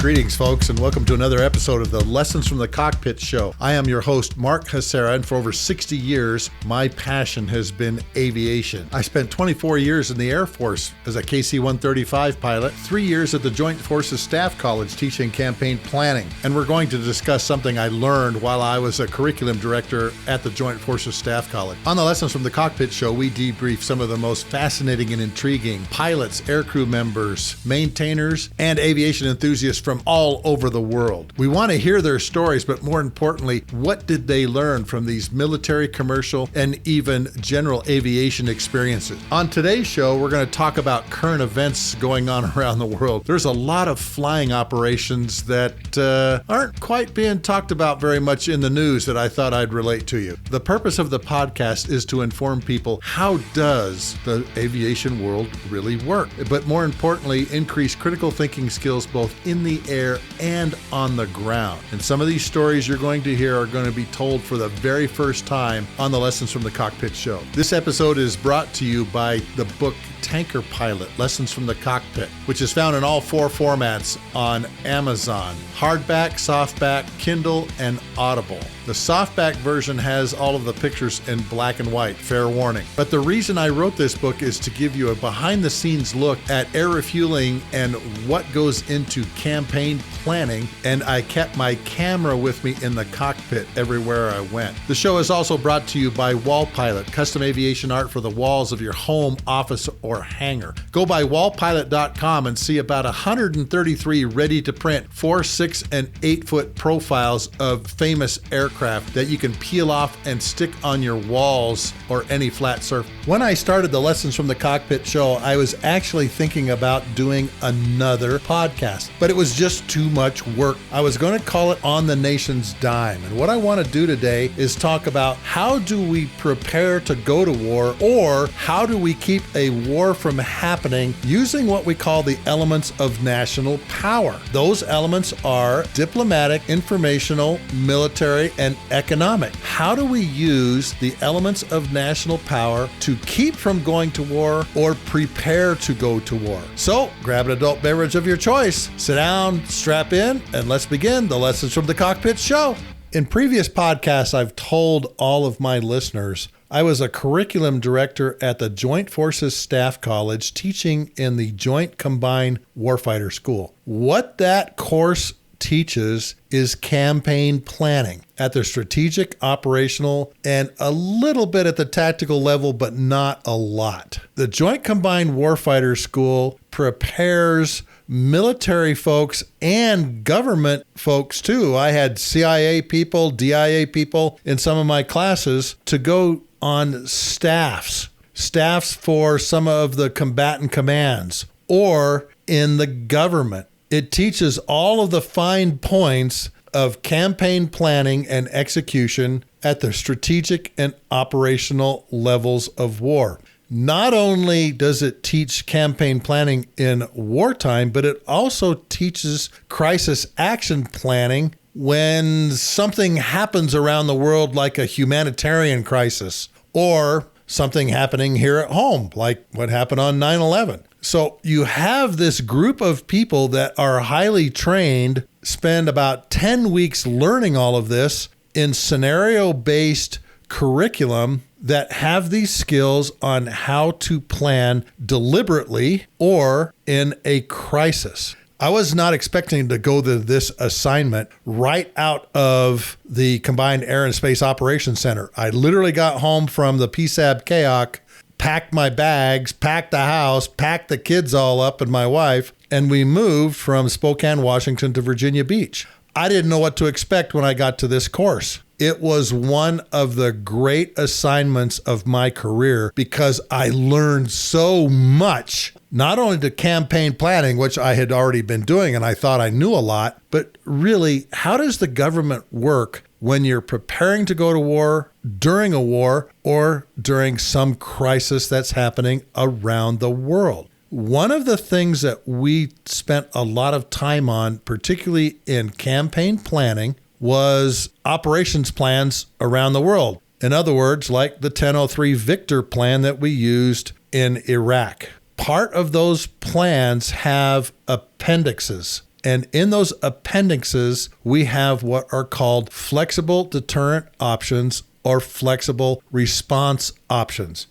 Greetings, folks, and welcome to another episode of the Lessons from the Cockpit show. I am your host, Mark Hasera, and for over 60 years, my passion has been aviation. I spent 24 years in the Air Force as a KC-135 pilot, 3 years at the Joint Forces Staff College teaching campaign planning, and we're going to discuss something I learned while I was a curriculum director at the Joint Forces Staff College. On the Lessons from the Cockpit show, we debrief some of the most fascinating and intriguing pilots, aircrew members, maintainers, and aviation enthusiasts from all over the world. We want to hear their stories, but more importantly, what did they learn from these military, commercial, and even general aviation experiences? On today's show, we're going to talk about current events going on around the world. There's a lot of flying operations that aren't quite being talked about very much in the news that I thought I'd relate to you. The purpose of the podcast is to inform people, how does the aviation world really work? But more importantly, increase critical thinking skills both in the air and on the ground. And some of these stories you're going to hear are going to be told for the very first time on the Lessons from the Cockpit show. This episode is brought to you by the book Tanker Pilot, Lessons from the Cockpit, which is found in all four formats on Amazon: hardback, softback, Kindle, and Audible. The softback version has all of the pictures in black and white, fair warning. But the reason I wrote this book is to give you a behind-the-scenes look at air refueling and what goes into campaign planning, and I kept my camera with me in the cockpit everywhere I went. The show is also brought to you by Wall Pilot, custom aviation art for the walls of your home, office, or hangar. Go by wallpilot.com and see about 133 ready-to-print 4, 6, and 8-foot profiles of famous aircraft that you can peel off and stick on your walls or any flat surface. When I started the Lessons from the Cockpit show, I was actually thinking about doing another podcast, but it was just too much work. I was going to call it On the Nation's Dime, and what I want to do today is talk about how do we prepare to go to war, or how do we keep a war from happening using what we call the elements of national power. Those elements are diplomatic, informational, military, and economic. How do we use the elements of national power to keep from going to war or prepare to go to war? So grab an adult beverage of your choice, sit down, strap in, and let's begin the Lessons from the Cockpit show. In previous podcasts, I've told all of my listeners I was a curriculum director at the Joint Forces Staff College teaching in the Joint Combined Warfighter School. What that course teaches is campaign planning at the strategic, operational, and a little bit at the tactical level, but not a lot. The Joint Combined Warfighter School prepares military folks and government folks too. I had CIA people, DIA people in some of my classes to go on staffs for some of the combatant commands or in the government. It teaches all of the fine points of campaign planning and execution at the strategic and operational levels of war. Not only does it teach campaign planning in wartime, but it also teaches crisis action planning when something happens around the world, like a humanitarian crisis or something happening here at home, like what happened on 9/11. So you have this group of people that are highly trained, spend about 10 weeks learning all of this in scenario-based curriculum that have these skills on how to plan deliberately or in a crisis. I was not expecting to go to this assignment right out of the Combined Air and Space Operations Center. I literally got home from the PSAB KAOC, packed my bags, packed the house, packed the kids all up and my wife, and we moved from Spokane, Washington to Virginia Beach. I didn't know what to expect when I got to this course. It was one of the great assignments of my career because I learned so much, not only to campaign planning, which I had already been doing and I thought I knew a lot, but really, how does the government work when you're preparing to go to war, during a war, or during some crisis that's happening around the world? One of the things that we spent a lot of time on, particularly in campaign planning, was operations plans around the world. In other words, like the 1003 Victor plan that we used in Iraq. Part of those plans have appendixes. And in those appendixes, we have what are called flexible deterrent options or flexible response options.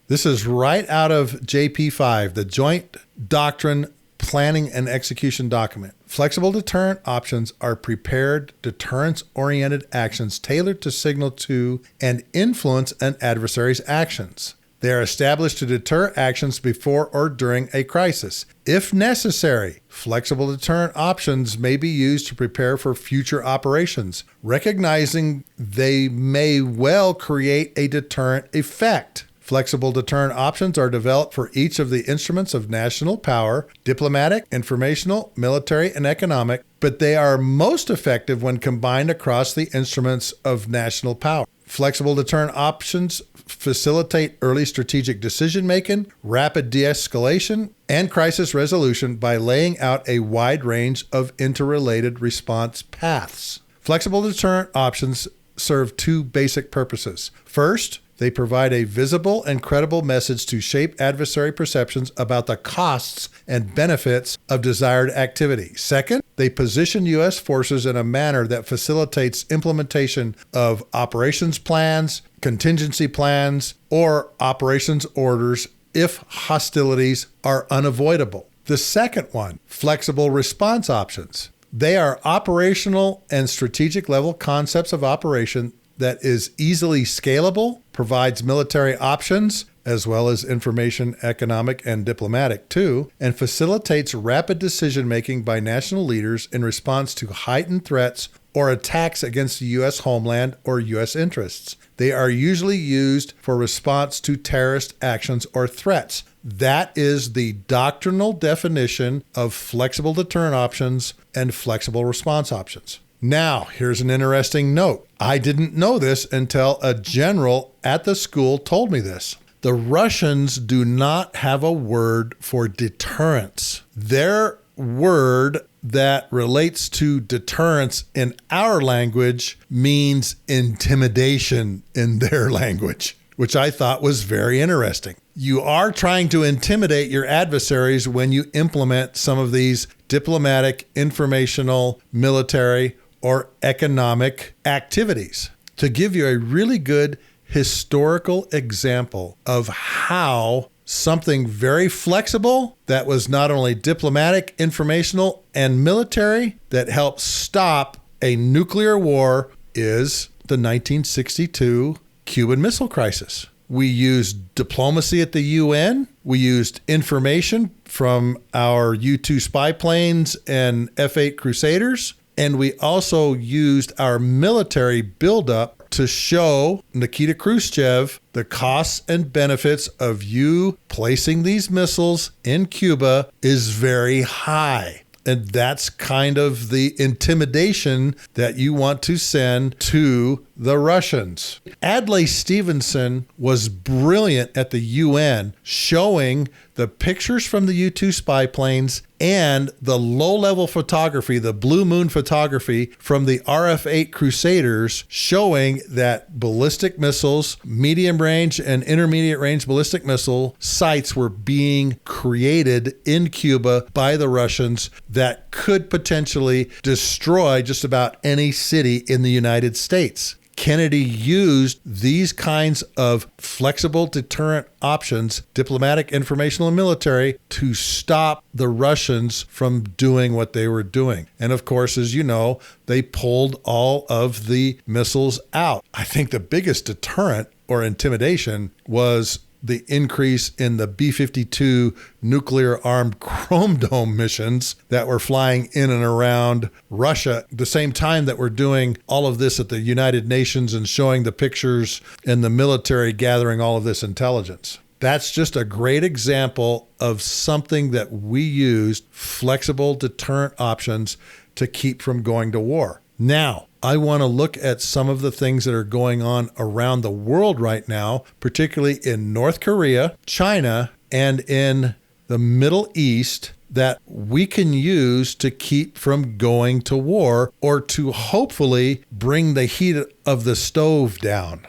This is right out of JP5, the Joint Doctrine Planning and Execution document. Flexible deterrent options are prepared, deterrence-oriented actions tailored to signal to and influence an adversary's actions. They are established to deter actions before or during a crisis. If necessary, flexible deterrent options may be used to prepare for future operations, recognizing they may well create a deterrent effect. Flexible deterrent options are developed for each of the instruments of national power, diplomatic, informational, military, and economic, but they are most effective when combined across the instruments of national power. Flexible deterrent options facilitate early strategic decision-making, rapid de-escalation, and crisis resolution by laying out a wide range of interrelated response paths. Flexible deterrent options serve two basic purposes. First, they provide a visible and credible message to shape adversary perceptions about the costs and benefits of desired activity. Second, they position U.S. forces in a manner that facilitates implementation of operations plans, contingency plans, or operations orders if hostilities are unavoidable. The second one, flexible response options. They are operational and strategic level concepts of operation that is easily scalable, provides military options, as well as information, economic, and diplomatic too, and facilitates rapid decision-making by national leaders in response to heightened threats or attacks against the U.S. homeland or U.S. interests. They are usually used for response to terrorist actions or threats. That is the doctrinal definition of flexible deterrent options and flexible response options. Now, here's an interesting note. I didn't know this until a general at the school told me this. The Russians do not have a word for deterrence. Their word that relates to deterrence in our language means intimidation in their language, which I thought was very interesting. You are trying to intimidate your adversaries when you implement some of these diplomatic, informational, military, or economic activities. To give you a really good historical example of how something very flexible that was not only diplomatic, informational, and military that helped stop a nuclear war is the 1962 Cuban Missile Crisis. We used diplomacy at the UN. We used information from our U-2 spy planes and F-8 Crusaders. And we also used our military buildup to show Nikita Khrushchev the costs and benefits of you placing these missiles in Cuba is very high. And that's kind of the intimidation that you want to send to the Russians. Adlai Stevenson was brilliant at the UN, showing the pictures from the U-2 spy planes and the low-level photography, the blue moon photography from the RF-8 Crusaders, showing that ballistic missiles, medium-range and intermediate-range ballistic missile sites were being created in Cuba by the Russians that could potentially destroy just about any city in the United States. Kennedy used these kinds of flexible deterrent options, diplomatic, informational, and military, to stop the Russians from doing what they were doing. And of course, as you know, they pulled all of the missiles out. I think the biggest deterrent or intimidation was the increase in the B-52 nuclear-armed Chrome Dome missions that were flying in and around Russia, the same time that we're doing all of this at the United Nations and showing the pictures and the military gathering all of this intelligence. That's just a great example of something that we used, flexible deterrent options, to keep from going to war. Now, I want to look at some of the things that are going on around the world right now, particularly in North Korea, China, and in the Middle East, that we can use to keep from going to war or to hopefully bring the heat of the stove down.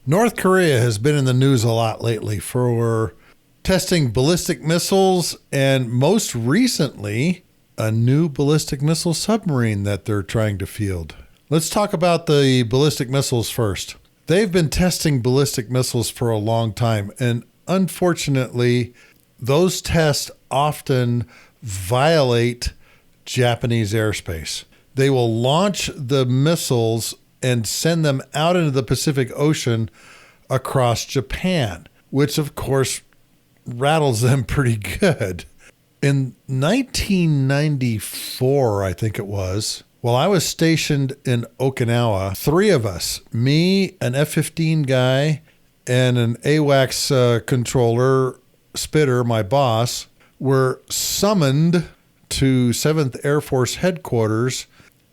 North Korea has been in the news a lot lately for testing ballistic missiles, and most recently, a new ballistic missile submarine that they're trying to field. Let's talk about the ballistic missiles first. They've been testing ballistic missiles for a long time, and unfortunately, those tests often violate Japanese airspace. They will launch the missiles and send them out into the Pacific Ocean across Japan, which of course rattles them pretty good. In 1994, I think it was, while I was stationed in Okinawa, three of us, me, an F-15 guy, and an AWACS controller, Spitter, my boss, were summoned to 7th Air Force headquarters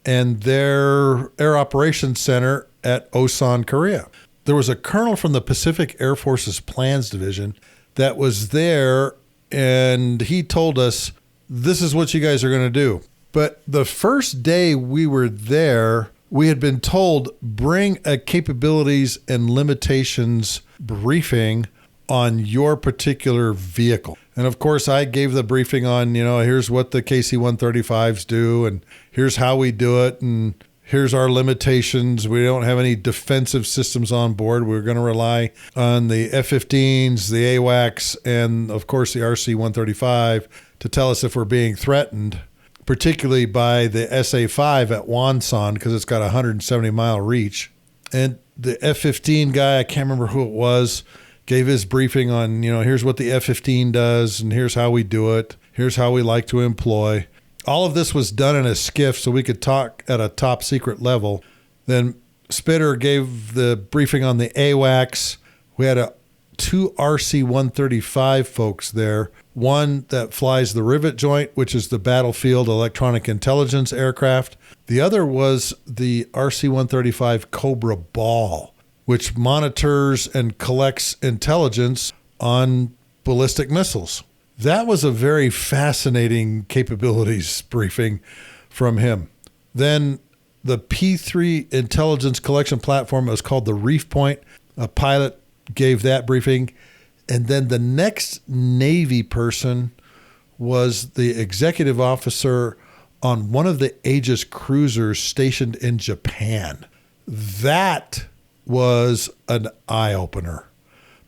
and their Air Operations Center at Osan, Korea. There was a colonel from the Pacific Air Force's Plans Division that was there, and he told us, this is what you guys are going to do. But the first day we were there, we had been told, bring a capabilities and limitations briefing on your particular vehicle. And of course, I gave the briefing on, here's what the KC-135s do, and here's how we do it, and here's our limitations. We don't have any defensive systems on board. We're going to rely on the F-15s, the AWACS, and of course the RC-135 to tell us if we're being threatened, particularly by the SA-5 at Wonsan, because it's got a 170-mile reach. And the F-15 guy, I can't remember who it was, gave his briefing on, here's what the F-15 does, and here's how we do it. Here's how we like to employ. All of this was done in a skiff so we could talk at a top secret level. Then Spitter gave the briefing on the AWACS. We had two RC-135 folks there. One that flies the rivet joint, which is the battlefield electronic intelligence aircraft. The other was the RC-135 Cobra Ball, which monitors and collects intelligence on ballistic missiles. That was a very fascinating capabilities briefing from him. Then the P3 intelligence collection platform was called the Reef Point. A pilot gave that briefing. And then the next Navy person was the executive officer on one of the Aegis cruisers stationed in Japan. That was an eye-opener,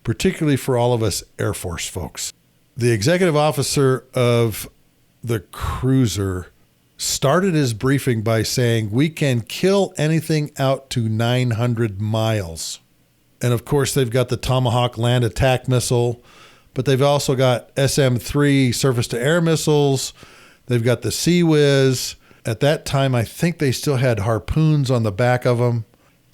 particularly for all of us Air Force folks. The executive officer of the cruiser started his briefing by saying, we can kill anything out to 900 miles. And of course, they've got the Tomahawk land attack missile, but they've also got SM-3 surface-to-air missiles. They've got the Sea Whiz. At that time, I think they still had harpoons on the back of them.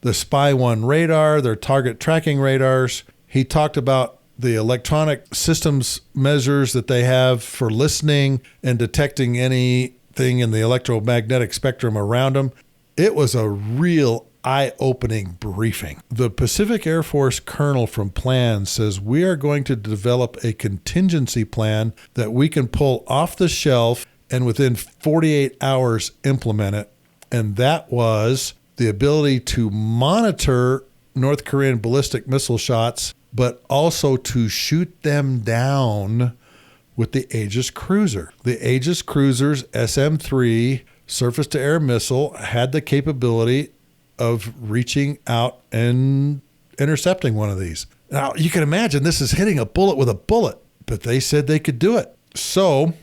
The Spy-1 radar, their target tracking radars. He talked about the electronic systems measures that they have for listening and detecting anything in the electromagnetic spectrum around them. It was a real eye-opening briefing. The Pacific Air Force colonel from Plans says, we are going to develop a contingency plan that we can pull off the shelf and within 48 hours implement it. And that was the ability to monitor North Korean ballistic missile shots, but also to shoot them down with the Aegis cruiser. The Aegis cruiser's SM-3 surface-to-air missile had the capability of reaching out and intercepting one of these. Now, you can imagine this is hitting a bullet with a bullet, but they said they could do it. So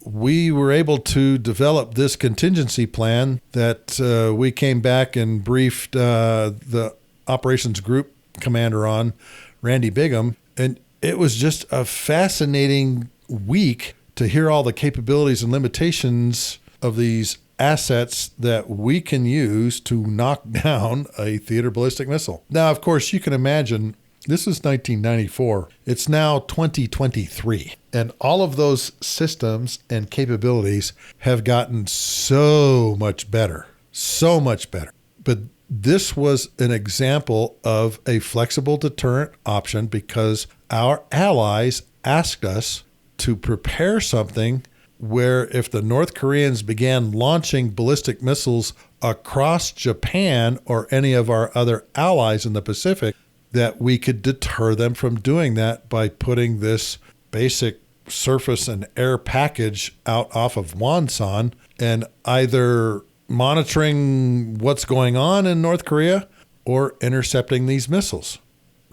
we were able to develop this contingency plan that we came back and briefed the operations group commander on, Randy Bigham. And it was just a fascinating week to hear all the capabilities and limitations of these assets that we can use to knock down a theater ballistic missile. Now, of course, you can imagine this is 1994. It's now 2023. And all of those systems and capabilities have gotten so much better. So much better. But this was an example of a flexible deterrent option because our allies asked us to prepare something where if the North Koreans began launching ballistic missiles across Japan or any of our other allies in the Pacific, that we could deter them from doing that by putting this basic surface and air package out off of Wonsan and either monitoring what's going on in North Korea or intercepting these missiles.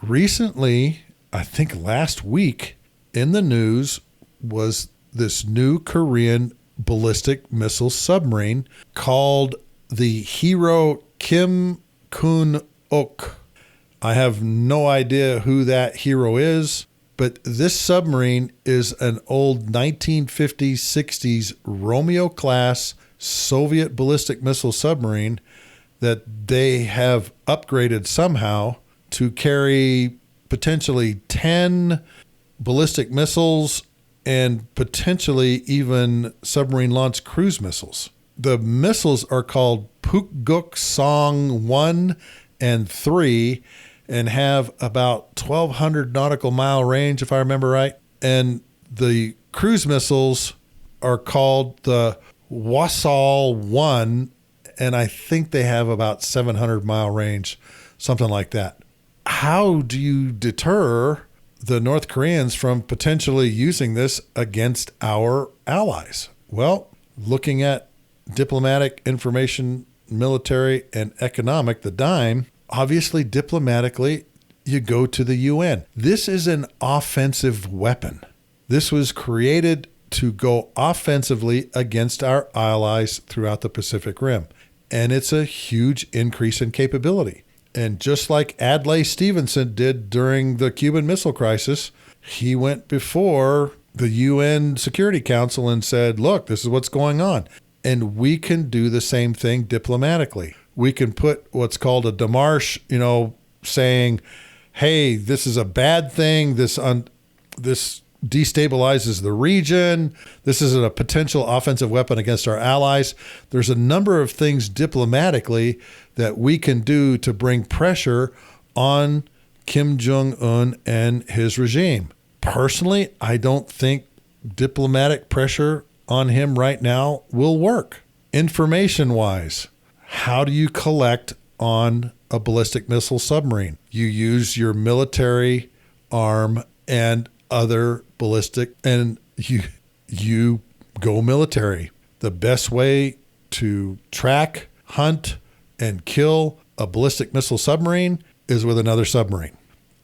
Recently, I think last week, in the news was this new Korean ballistic missile submarine called the Hero Kim Kun-ok. I have no idea who that hero is, but this submarine is an old 1950s, 60s Romeo-class Soviet ballistic missile submarine that they have upgraded somehow to carry potentially 10 ballistic missiles and potentially even submarine-launched cruise missiles. The missiles are called Pukguk Song 1 and 3 and have about 1,200 nautical mile range, if I remember right. And the cruise missiles are called the Wasal 1, and I think they have about 700 mile range, something like that. How do you deter the North Koreans from potentially using this against our allies? Well, looking at diplomatic, information, military, and economic, the dime, obviously diplomatically, you go to the UN. This is an offensive weapon. This was created to go offensively against our allies throughout the Pacific Rim. And it's a huge increase in capability. And just like Adlai Stevenson did during the Cuban Missile Crisis, he went before the UN Security Council and said, look, this is what's going on. And we can do the same thing diplomatically. We can put what's called a démarche, saying, hey, this is a bad thing. This destabilizes the region. This is a potential offensive weapon against our allies. There's a number of things diplomatically that we can do to bring pressure on Kim Jong-un and his regime. Personally, I don't think diplomatic pressure on him right now will work. Information-wise, how do you collect on a ballistic missile submarine? You use your military arm and other ballistic, and you go military. The best way to track, hunt, and kill a ballistic missile submarine is with another submarine.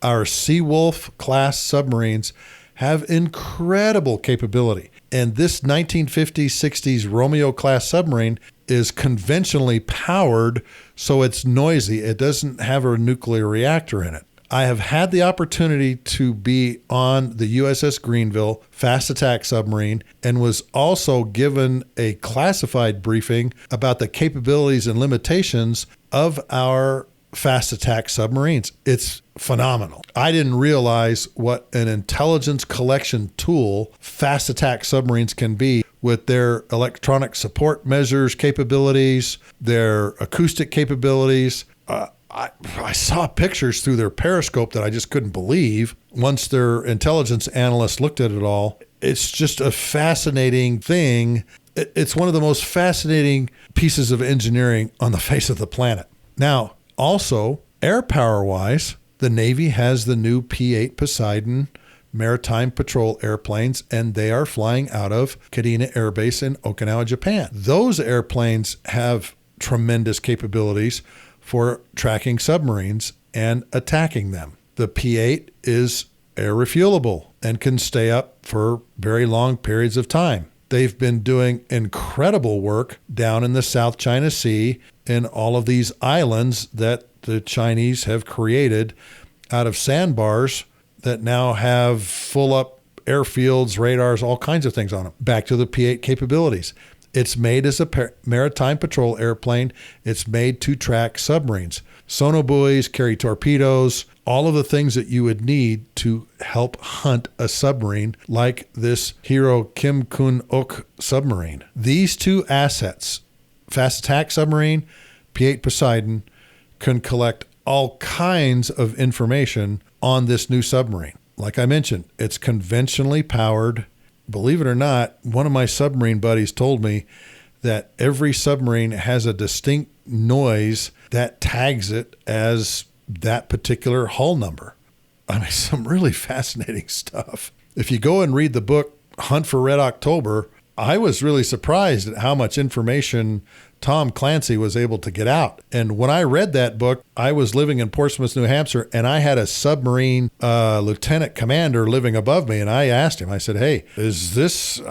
Our Seawolf class submarines have incredible capability. And this 1950s, 60s Romeo class submarine is conventionally powered, so it's noisy. It doesn't have a nuclear reactor in it. I have had the opportunity to be on the USS Greenville fast attack submarine and was also given a classified briefing about the capabilities and limitations of our fast attack submarines. It's phenomenal. I didn't realize what an intelligence collection tool fast attack submarines can be with their electronic support measures capabilities, their acoustic capabilities. I saw pictures through their periscope that I just couldn't believe. Once their intelligence analysts looked at it all, it's just a fascinating thing. It's one of the most fascinating pieces of engineering on the face of the planet. Now, also, air power-wise, the Navy has the new P-8 Poseidon maritime patrol airplanes, and they are flying out of Kadena Air Base in Okinawa, Japan. Those airplanes have tremendous capabilities for tracking submarines and attacking them. The P-8 is air refuelable and can stay up for very long periods of time. They've been doing incredible work down in the South China Sea in all of these islands that the Chinese have created out of sandbars that now have full up airfields, radars, all kinds of things on them. Back to the P-8 capabilities. It's made as a maritime patrol airplane. It's made to track submarines. Sonobuoys, carry torpedoes, all of the things that you would need to help hunt a submarine like this Hero Kim Kun-ok submarine. These two assets, fast attack submarine, P-8 Poseidon, can collect all kinds of information on this new submarine. Like I mentioned, it's conventionally powered. Believe it or not, one of my submarine buddies told me that every submarine has a distinct noise that tags it as that particular hull number. I mean, some really fascinating stuff. If you go and read the book, Hunt for Red October, I was really surprised at how much information Tom Clancy was able to get out. And when I read that book, I was living in Portsmouth, New Hampshire, and I had a submarine lieutenant commander living above me. And I asked him, I said, hey,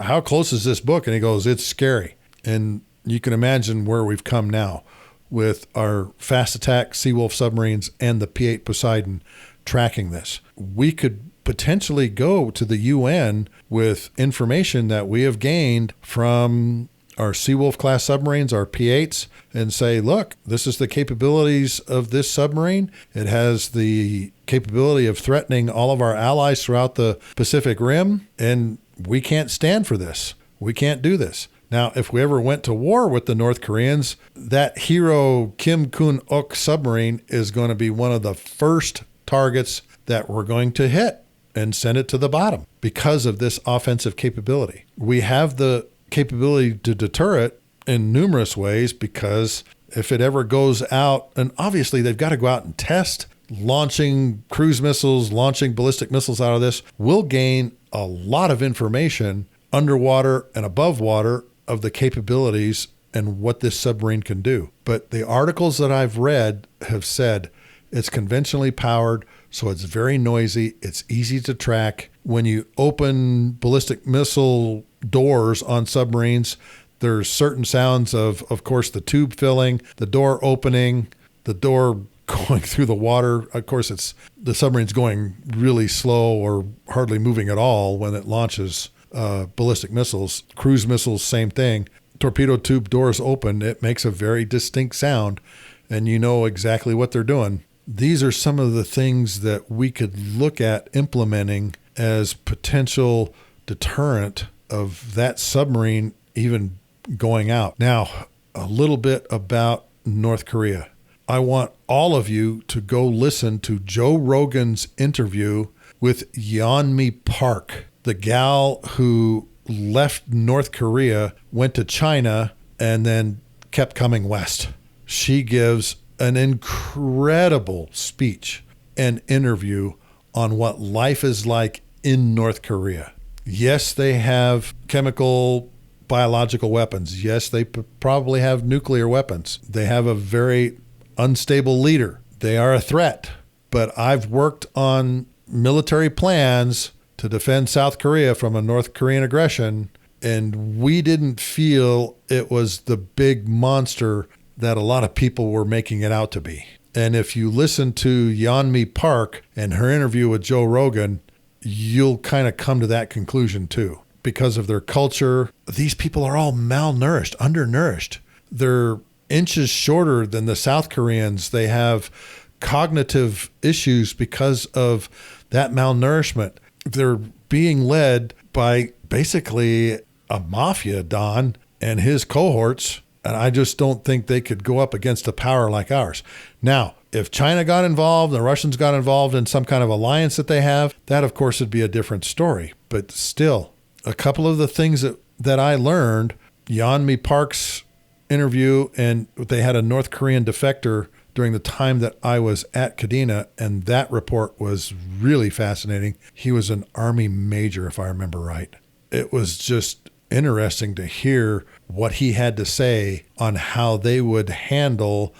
how close is this book? And he goes, it's scary. And you can imagine where we've come now with our fast attack Seawolf submarines and the P-8 Poseidon tracking this. We could potentially go to the UN with information that we have gained from our Seawolf class submarines, our P-8s, and say, look, this is the capabilities of this submarine. It has the capability of threatening all of our allies throughout the Pacific Rim, and we can't stand for this. We can't do this. Now, if we ever went to war with the North Koreans, that hero Kim Kun-ok submarine is going to be one of the first targets that we're going to hit and send it to the bottom because of this offensive capability. We have the capability to deter it in numerous ways, because if it ever goes out, and obviously they've got to go out and test launching cruise missiles, launching ballistic missiles out of this, we'll gain a lot of information underwater and above water of the capabilities and what this submarine can do. But the articles that I've read have said it's conventionally powered, so it's very noisy. It's easy to track. When you open ballistic missile doors on submarines, there's certain sounds of course, the tube filling, the door opening, the door going through the water. Of course, the submarine's going really slow or hardly moving at all when it launches ballistic missiles. Cruise missiles, same thing. Torpedo tube doors open, it makes a very distinct sound, and you know exactly what they're doing. These are some of the things that we could look at implementing as potential deterrent of that submarine even going out. Now, a little bit about North Korea. I want all of you to go listen to Joe Rogan's interview with Yeonmi Park, the gal who left North Korea, went to China, and then kept coming west. She gives an incredible speech and interview on what life is like in North Korea. Yes, they have chemical, biological weapons. Yes, they probably have nuclear weapons. They have a very unstable leader. They are a threat. But I've worked on military plans to defend South Korea from a North Korean aggression, and we didn't feel it was the big monster that a lot of people were making it out to be. And if you listen to Yeonmi Park and her interview with Joe Rogan, you'll kind of come to that conclusion too. Because of their culture, these people are all malnourished, undernourished. They're inches shorter than the South Koreans. They have cognitive issues because of that malnourishment. They're being led by basically a mafia don and his cohorts, and I just don't think they could go up against a power like ours. Now, if China got involved, the Russians got involved in some kind of alliance that they have, that of course would be a different story. But still, a couple of the things that I learned, Yeonmi Park's interview, and they had a North Korean defector during the time that I was at Kadena, and that report was really fascinating. He was an Army major, if I remember right. It was just interesting to hear what he had to say on how they would handle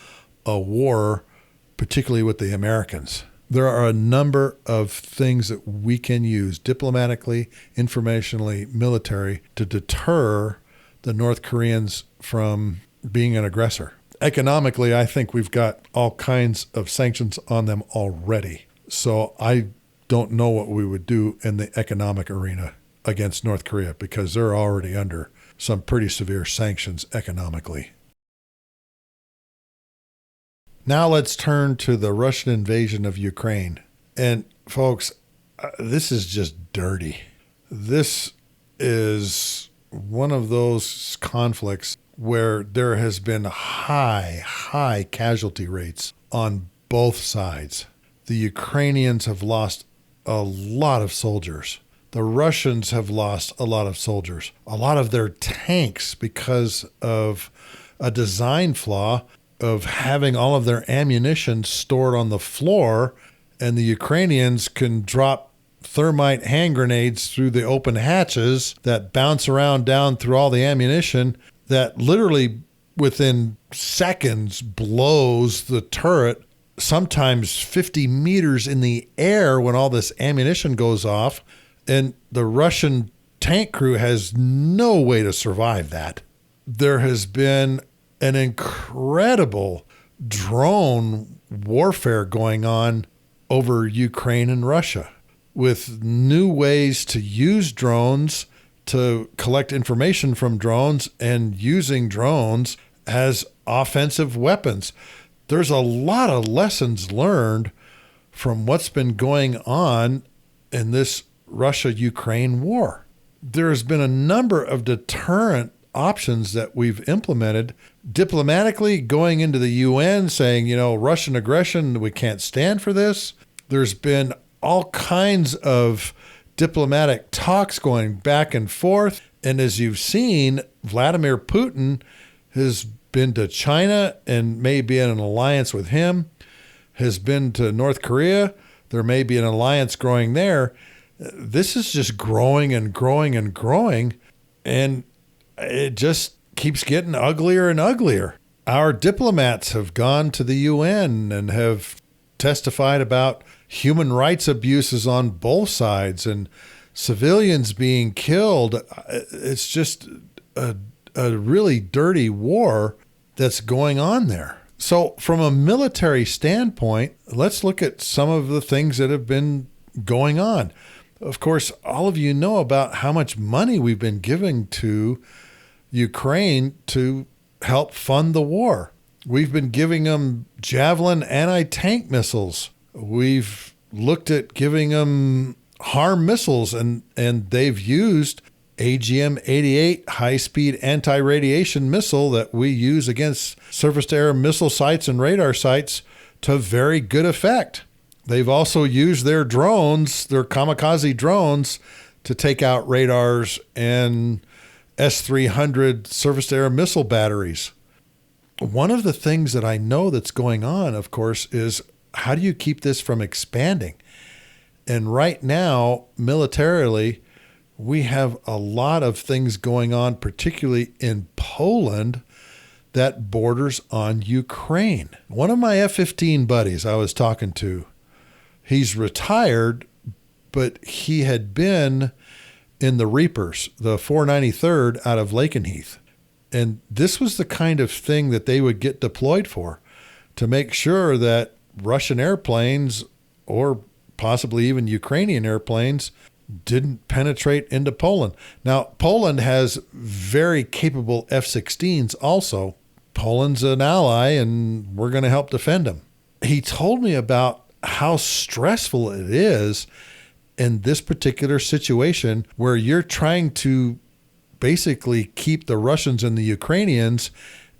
a war, particularly with the Americans. There are a number of things that we can use diplomatically, informationally, military to deter the North Koreans from being an aggressor. Economically, I think we've got all kinds of sanctions on them already. So I don't know what we would do in the economic arena against North Korea, because they're already under some pretty severe sanctions economically. Now let's turn to the Russian invasion of Ukraine. And folks, this is just dirty. This is one of those conflicts where there has been high casualty rates on both sides. The Ukrainians have lost a lot of soldiers. The Russians have lost a lot of soldiers. A lot of their tanks, because of a design flaw of having all of their ammunition stored on the floor, and the Ukrainians can drop thermite hand grenades through the open hatches that bounce around down through all the ammunition that literally within seconds blows the turret, sometimes 50 meters in the air when all this ammunition goes off. And the Russian tank crew has no way to survive that. There has been an incredible drone warfare going on over Ukraine and Russia, with new ways to use drones to collect information from drones and using drones as offensive weapons. There's a lot of lessons learned from what's been going on in this Russia-Ukraine war. There's been a number of deterrent options that we've implemented diplomatically, going into the UN saying, Russian aggression, we can't stand for this. There's been all kinds of diplomatic talks going back and forth. And as you've seen, Vladimir Putin has been to China and may be in an alliance with him, has been to North Korea. There may be an alliance growing there. This is just growing and growing and growing. And it just keeps getting uglier and uglier. Our diplomats have gone to the UN and have testified about human rights abuses on both sides and civilians being killed. It's just a really dirty war that's going on there. So from a military standpoint, let's look at some of the things that have been going on. Of course, all of you know about how much money we've been giving to Ukraine to help fund the war. We've been giving them Javelin anti-tank missiles. We've looked at giving them HARM missiles, and they've used AGM-88 high-speed anti-radiation missile that we use against surface-to-air missile sites and radar sites to very good effect. They've also used their drones, their kamikaze drones, to take out radars and S-300 surface-to-air missile batteries. One of the things that I know that's going on, of course, is how do you keep this from expanding? And right now, militarily, we have a lot of things going on, particularly in Poland, that borders on Ukraine. One of my F-15 buddies I was talking to, he's retired, but he had been in the Reapers, the 493rd out of Lakenheath. And this was the kind of thing that they would get deployed for, to make sure that Russian airplanes, or possibly even Ukrainian airplanes, didn't penetrate into Poland. Now, Poland has very capable F-16s also. Poland's an ally, and we're going to help defend them. He told me about how stressful it is in this particular situation where you're trying to basically keep the Russians and the Ukrainians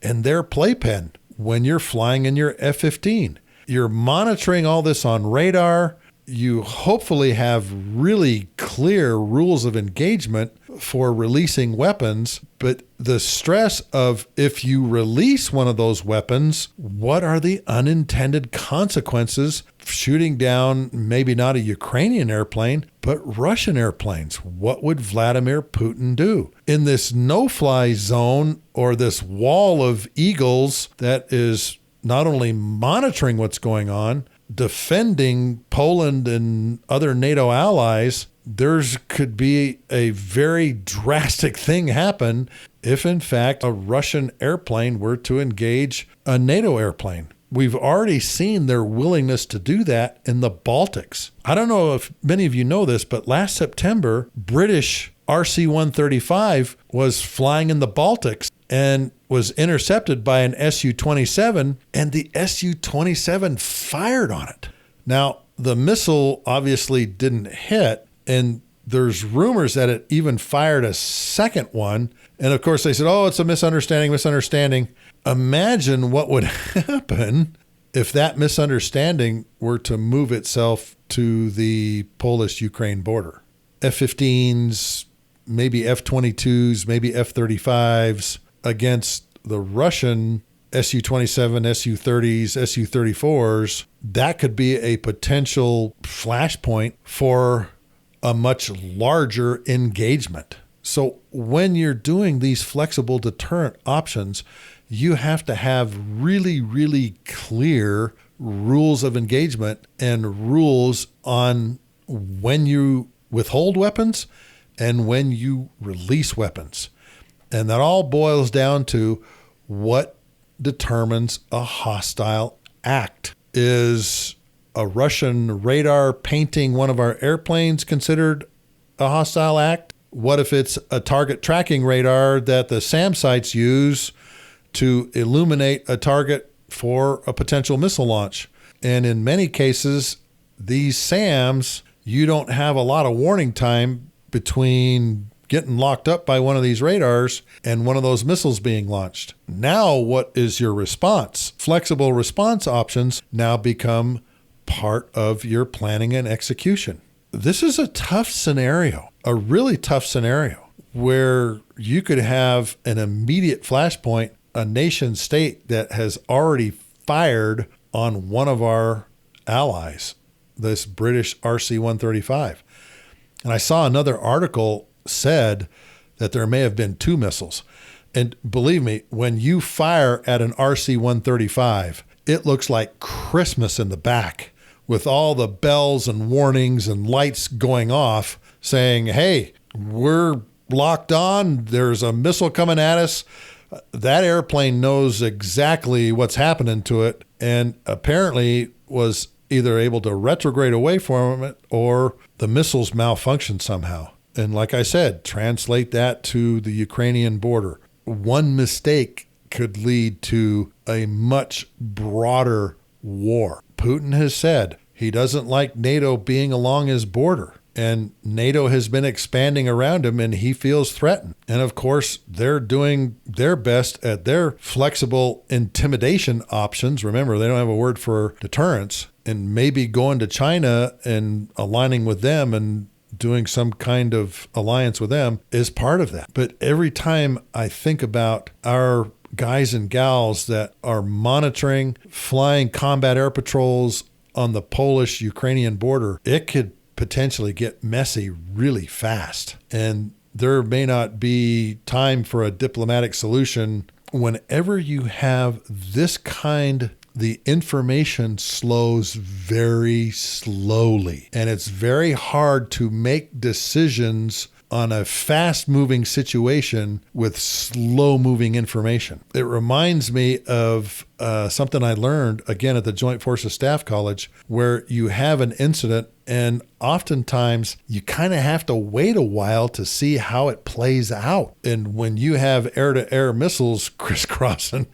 in their playpen when you're flying in your F-15. You're monitoring all this on radar. You hopefully have really clear rules of engagement for releasing weapons, but the stress of if you release one of those weapons, what are the unintended consequences of shooting down maybe not a Ukrainian airplane, but Russian airplanes? What would Vladimir Putin do? In this no-fly zone, or this wall of eagles that is not only monitoring what's going on, defending Poland and other NATO allies, could be a very drastic thing happen if, in fact, a Russian airplane were to engage a NATO airplane. We've already seen their willingness to do that in the Baltics. I don't know if many of you know this, but last September, British RC-135 was flying in the Baltics and was intercepted by an Su-27, and the Su-27 fired on it. Now, the missile obviously didn't hit, and there's rumors that it even fired a second one. And of course, they said, oh, it's a misunderstanding. Imagine what would happen if that misunderstanding were to move itself to the Polish-Ukraine border. F-15s, maybe F-22s, maybe F-35s against the Russian Su-27, Su-30s, Su-34s. That could be a potential flashpoint for a much larger engagement. So when you're doing these flexible deterrent options, you have to have really, really clear rules of engagement and rules on when you withhold weapons and when you release weapons. And that all boils down to what determines a hostile act. Is a Russian radar painting one of our airplanes considered a hostile act? What if it's a target tracking radar that the SAM sites use to illuminate a target for a potential missile launch? And in many cases, these SAMs, you don't have a lot of warning time between getting locked up by one of these radars and one of those missiles being launched. Now, what is your response? Flexible response options now become part of your planning and execution. This is a tough scenario, a really tough scenario, where you could have an immediate flashpoint, a nation state that has already fired on one of our allies, this British RC-135. And I saw another article said that there may have been 2 missiles. And believe me, when you fire at an RC-135, it looks like Christmas in the back with all the bells and warnings and lights going off saying, hey, we're locked on. There's a missile coming at us. That airplane knows exactly what's happening to it and apparently was either able to retrograde away from it or the missiles malfunctioned somehow. And like I said, translate that to the Ukrainian border. One mistake could lead to a much broader war. Putin has said he doesn't like NATO being along his border. And NATO has been expanding around him and he feels threatened. And of course, they're doing their best at their flexible intimidation options. Remember, they don't have a word for deterrence. And maybe going to China and aligning with them and doing some kind of alliance with them is part of that. But every time I think about our guys and gals that are monitoring, flying combat air patrols on the Polish-Ukrainian border, it could potentially get messy really fast. And there may not be time for a diplomatic solution. Whenever you have this kind, the information slows very slowly. And it's very hard to make decisions on a fast-moving situation with slow-moving information. It reminds me of something I learned, again, at the Joint Forces Staff College, where you have an incident and oftentimes you kind of have to wait a while to see how it plays out. And when you have air-to-air missiles crisscrossing,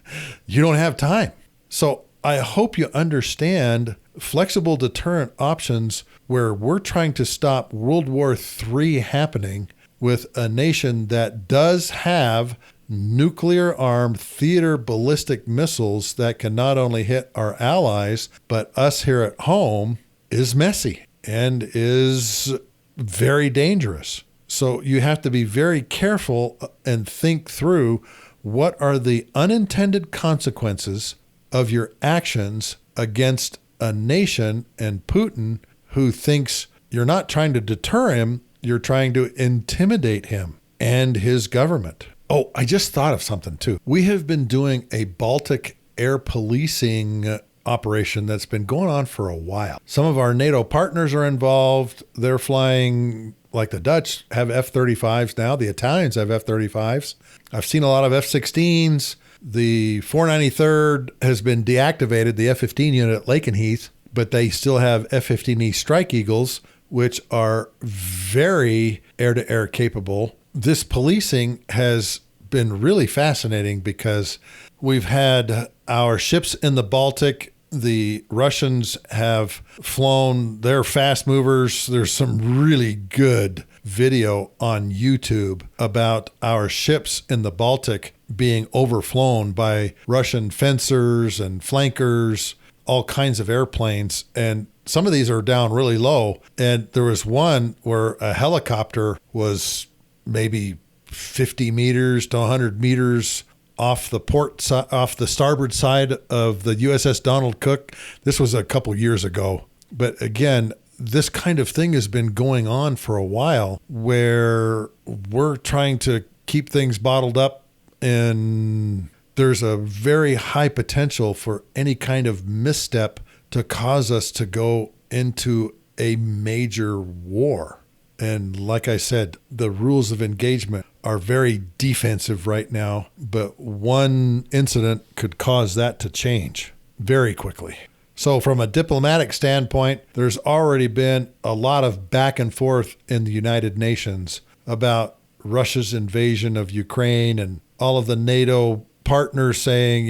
you don't have time. So I hope you understand flexible deterrent options where we're trying to stop World War III happening with a nation that does have nuclear-armed theater ballistic missiles that can not only hit our allies, but us here at home, is messy and is very dangerous. So you have to be very careful and think through what are the unintended consequences of your actions against a nation and Putin who thinks you're not trying to deter him, you're trying to intimidate him and his government. Oh, I just thought of something too. We have been doing a Baltic air policing operation that's been going on for a while. Some of our NATO partners are involved. They're flying, like the Dutch have F-35s now. The Italians have F-35s. I've seen a lot of F-16s. The 493rd has been deactivated, the F-15 unit at Lakenheath, but they still have F-15E Strike Eagles, which are very air-to-air capable. This policing has been really fascinating because we've had our ships in the Baltic. The Russians have flown their fast movers. There's some really good video on YouTube about our ships in the Baltic being overflown by Russian fencers and flankers, all kinds of airplanes. And some of these are down really low. And there was one where a helicopter was maybe 50 meters to 100 meters off the starboard side of the USS Donald Cook. This was a couple years ago. But again, this kind of thing has been going on for a while, where we're trying to keep things bottled up, and there's a very high potential for any kind of misstep to cause us to go into a major war. And like I said, the rules of engagement are very defensive right now, but one incident could cause that to change very quickly. So from a diplomatic standpoint, there's already been a lot of back and forth in the United Nations about Russia's invasion of Ukraine, and all of the NATO partners saying,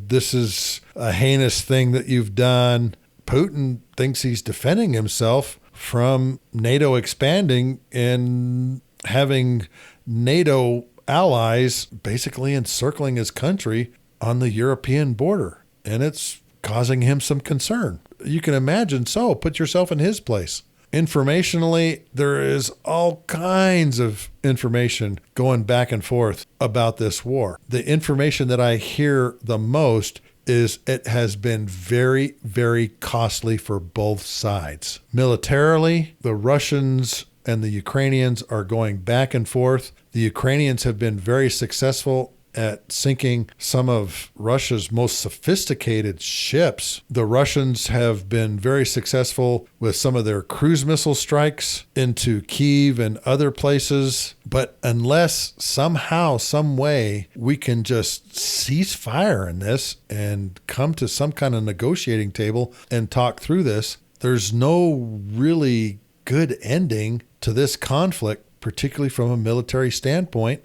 this is a heinous thing that you've done. Putin thinks he's defending himself from NATO expanding and having NATO allies basically encircling his country on the European border. And it's causing him some concern. You can imagine, so put yourself in his place. Informationally, there is all kinds of information going back and forth about this war. The information that I hear the most is it has been very, very costly for both sides. Militarily, the Russians and the Ukrainians are going back and forth. The Ukrainians have been very successful at sinking some of Russia's most sophisticated ships. The Russians have been very successful with some of their cruise missile strikes into Kyiv and other places. But unless somehow, some way, we can just cease fire in this and come to some kind of negotiating table and talk through this, there's no really good ending to this conflict, particularly from a military standpoint,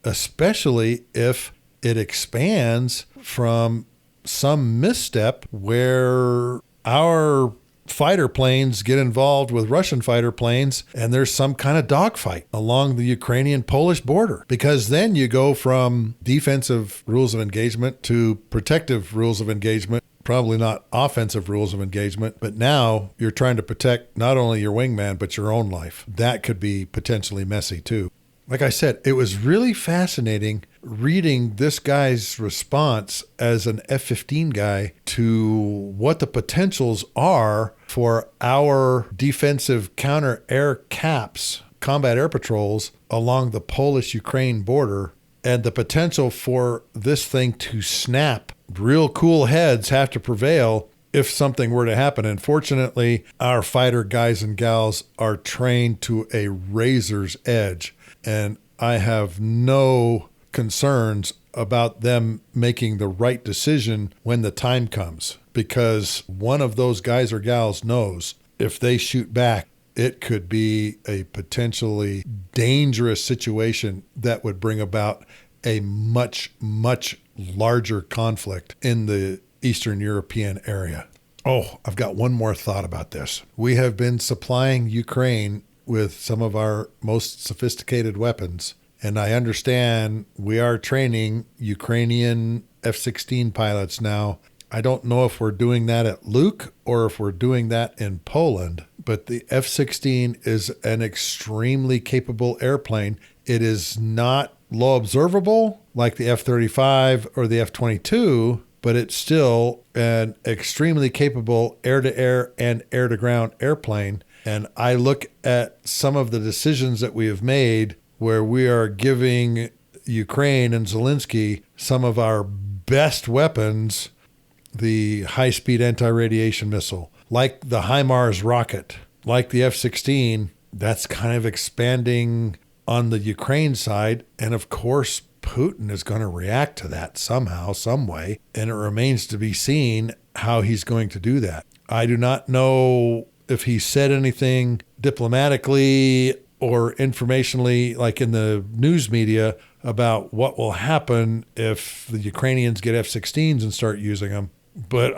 especially if it expands from some misstep where our fighter planes get involved with Russian fighter planes and there's some kind of dogfight along the Ukrainian-Polish border. Because then you go from defensive rules of engagement to protective rules of engagement. Probably not offensive rules of engagement, but now you're trying to protect not only your wingman, but your own life. That could be potentially messy too. Like I said, it was really fascinating reading this guy's response as an F-15 guy to what the potentials are for our defensive counter-air caps, combat air patrols along the Polish-Ukraine border, and the potential for this thing to snap. Real cool heads have to prevail if something were to happen. And fortunately, our fighter guys and gals are trained to a razor's edge. And I have no concerns about them making the right decision when the time comes. Because one of those guys or gals knows if they shoot back, it could be a potentially dangerous situation that would bring about a much, much larger conflict in the Eastern European area. Oh, I've got one more thought about this. We have been supplying Ukraine with some of our most sophisticated weapons, and I understand we are training Ukrainian F-16 pilots now. I don't know if we're doing that at Luke or if we're doing that in Poland, but the F-16 is an extremely capable airplane. It is not low observable like the F-35 or the F-22, but it's still an extremely capable air-to-air and air-to-ground airplane. And I look at some of the decisions that we have made where we are giving Ukraine and Zelensky some of our best weapons, the high-speed anti-radiation missile, like the HIMARS rocket, like the F-16. That's kind of expanding on the Ukraine side. And of course, Putin is going to react to that somehow, some way. And it remains to be seen how he's going to do that. I do not know if he said anything diplomatically or informationally, like in the news media, about what will happen if the Ukrainians get F-16s and start using them. But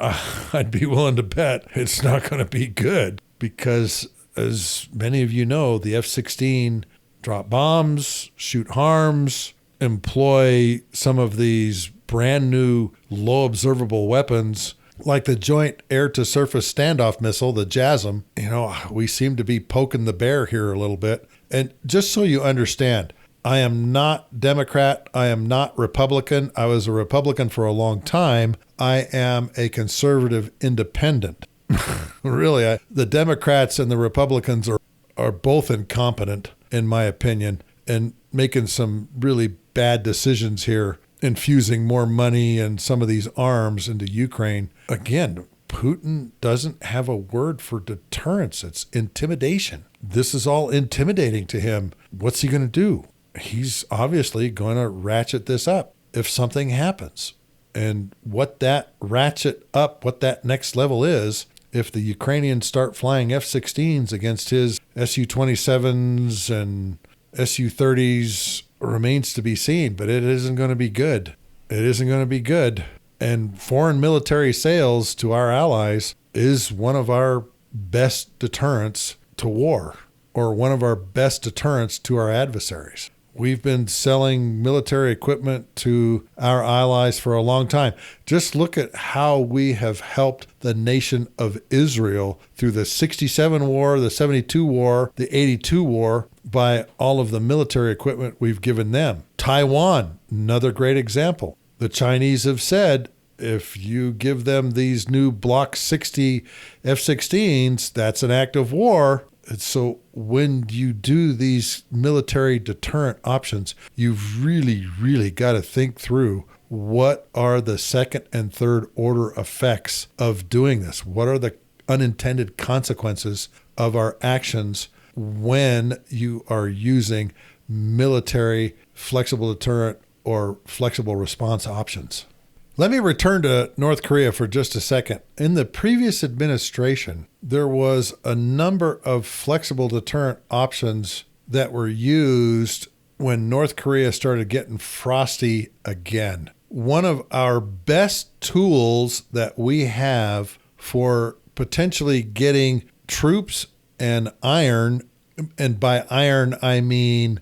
I'd be willing to bet it's not going to be good because, as many of you know, the F-16 drop bombs, shoot harms, employ some of these brand new low observable weapons like the Joint Air-to-Surface Standoff Missile, the JASSM. You know, we seem to be poking the bear here a little bit. And just so you understand, I am not Democrat. I am not Republican. I was a Republican for a long time. I am a conservative independent. Really, the Democrats and the Republicans are both incompetent, in my opinion, and making some really bad decisions here, infusing more money and some of these arms into Ukraine. Again, Putin doesn't have a word for deterrence. It's intimidation. This is all intimidating to him. What's he going to do? He's obviously going to ratchet this up if something happens. And what that ratchet up, what that next level is, if the Ukrainians start flying F-16s against his Su-27s and Su-30s, remains to be seen, but it isn't going to be good. It isn't going to be good. And foreign military sales to our allies is one of our best deterrents to war, or one of our best deterrents to our adversaries. We've been selling military equipment to our allies for a long time. Just look at how we have helped the nation of Israel through the 67 war, the 72 war, the 82 war, by all of the military equipment we've given them. Taiwan, another great example. The Chinese have said, if you give them these new Block 60 F-16s, that's an act of war. So when you do these military deterrent options, you've really, really got to think through what are the second and third order effects of doing this? What are the unintended consequences of our actions when you are using military flexible deterrent or flexible response options? Let me return to North Korea for just a second. In the previous administration, there was a number of flexible deterrent options that were used when North Korea started getting frosty again. One of our best tools that we have for potentially getting troops and iron, and by iron I mean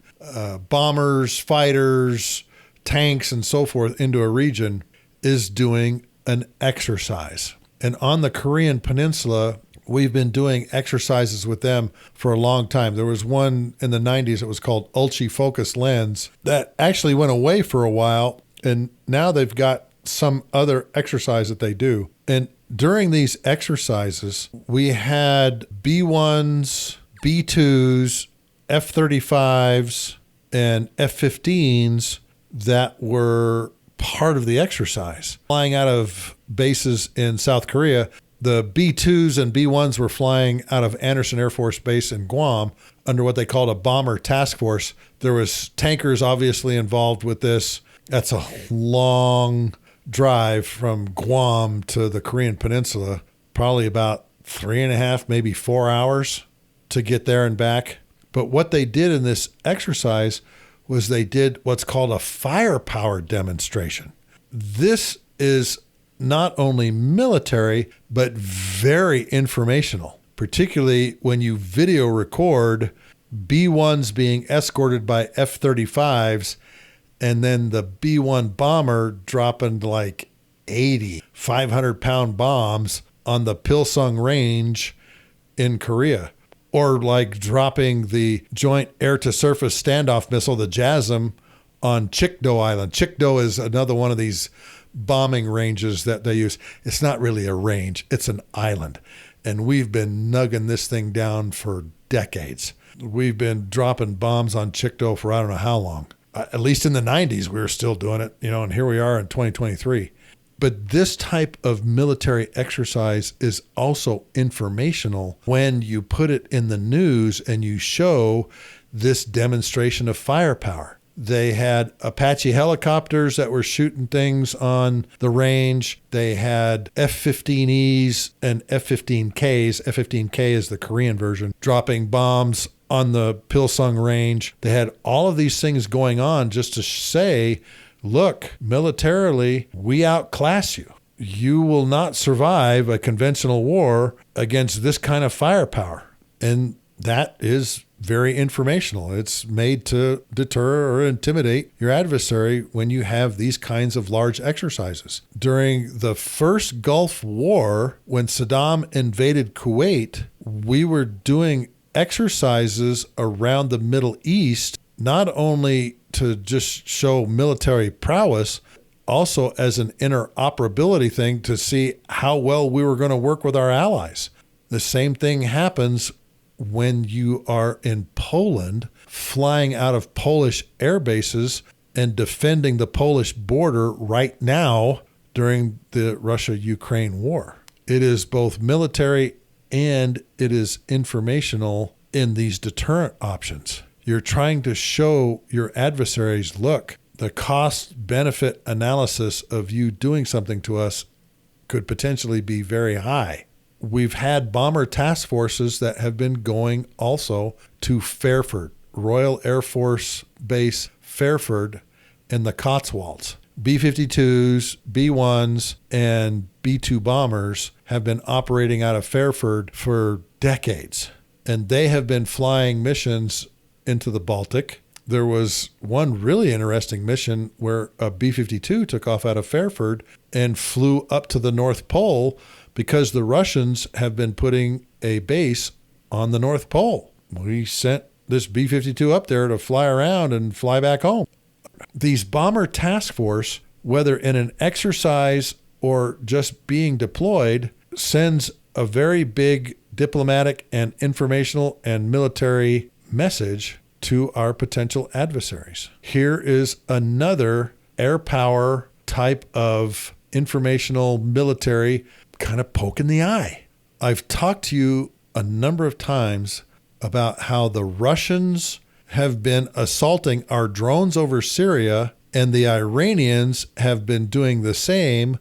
bombers, fighters, tanks, and so forth into a region, is doing an exercise. And on the Korean Peninsula, we've been doing exercises with them for a long time. There was one in the 90s that was called Ulchi Focus Lens that actually went away for a while, and now they've got some other exercise that they do. And during these exercises, we had B-1s, B-2s, F-35s, and F-15s that were part of the exercise. Flying out of bases in South Korea, the B-2s and B-1s were flying out of Andersen Air Force Base in Guam under what they called a bomber task force. There was tankers obviously involved with this. That's a long drive from Guam to the Korean Peninsula, probably about 3.5, maybe 4 hours to get there and back. But what they did in this exercise was they did what's called a firepower demonstration. This is not only military, but very informational, particularly when you video record B-1s being escorted by F-35s, and then the B-1 bomber dropping like 80 500-pound bombs on the Pilsung Range in Korea. Or like dropping the Joint Air-to-Surface Standoff Missile, the JASSM, on Chikdo Island. Chikdo is another one of these bombing ranges that they use. It's not really a range, it's an island. And we've been nugging this thing down for decades. We've been dropping bombs on Chikdo for I don't know how long. At least in the 90s, we were still doing it, and here we are in 2023. But this type of military exercise is also informational when you put it in the news and you show this demonstration of firepower. They had Apache helicopters that were shooting things on the range. They had F-15Es and F-15Ks. F-15K is the Korean version, dropping bombs on the Pilsung Range. They had all of these things going on just to say, look, militarily, we outclass you. You will not survive a conventional war against this kind of firepower. And that is very informational. It's made to deter or intimidate your adversary when you have these kinds of large exercises. During the first Gulf War, when Saddam invaded Kuwait, we were doing exercises around the Middle East, not only to just show military prowess, also as an interoperability thing to see how well we were going to work with our allies. The same thing happens when you are in Poland, flying out of Polish air bases and defending the Polish border right now during the Russia-Ukraine war. It is both military and it is informational in these deterrent options. You're trying to show your adversaries, look, the cost-benefit analysis of you doing something to us could potentially be very high. We've had bomber task forces that have been going also to Fairford, Royal Air Force Base Fairford in the Cotswolds. B-52s, B-1s, and B-2 bombers have been operating out of Fairford for decades, and they have been flying missions into the Baltic. There was one really interesting mission where a B-52 took off out of Fairford and flew up to the North Pole because the Russians have been putting a base on the North Pole. We sent this B-52 up there to fly around and fly back home. These bomber task force, whether in an exercise or just being deployed, sends a very big diplomatic and informational and military message to our potential adversaries. Here is another air power type of informational military kind of poke in the eye. I've talked to you a number of times about how the Russians have been assaulting our drones over Syria, and the Iranians have been doing the same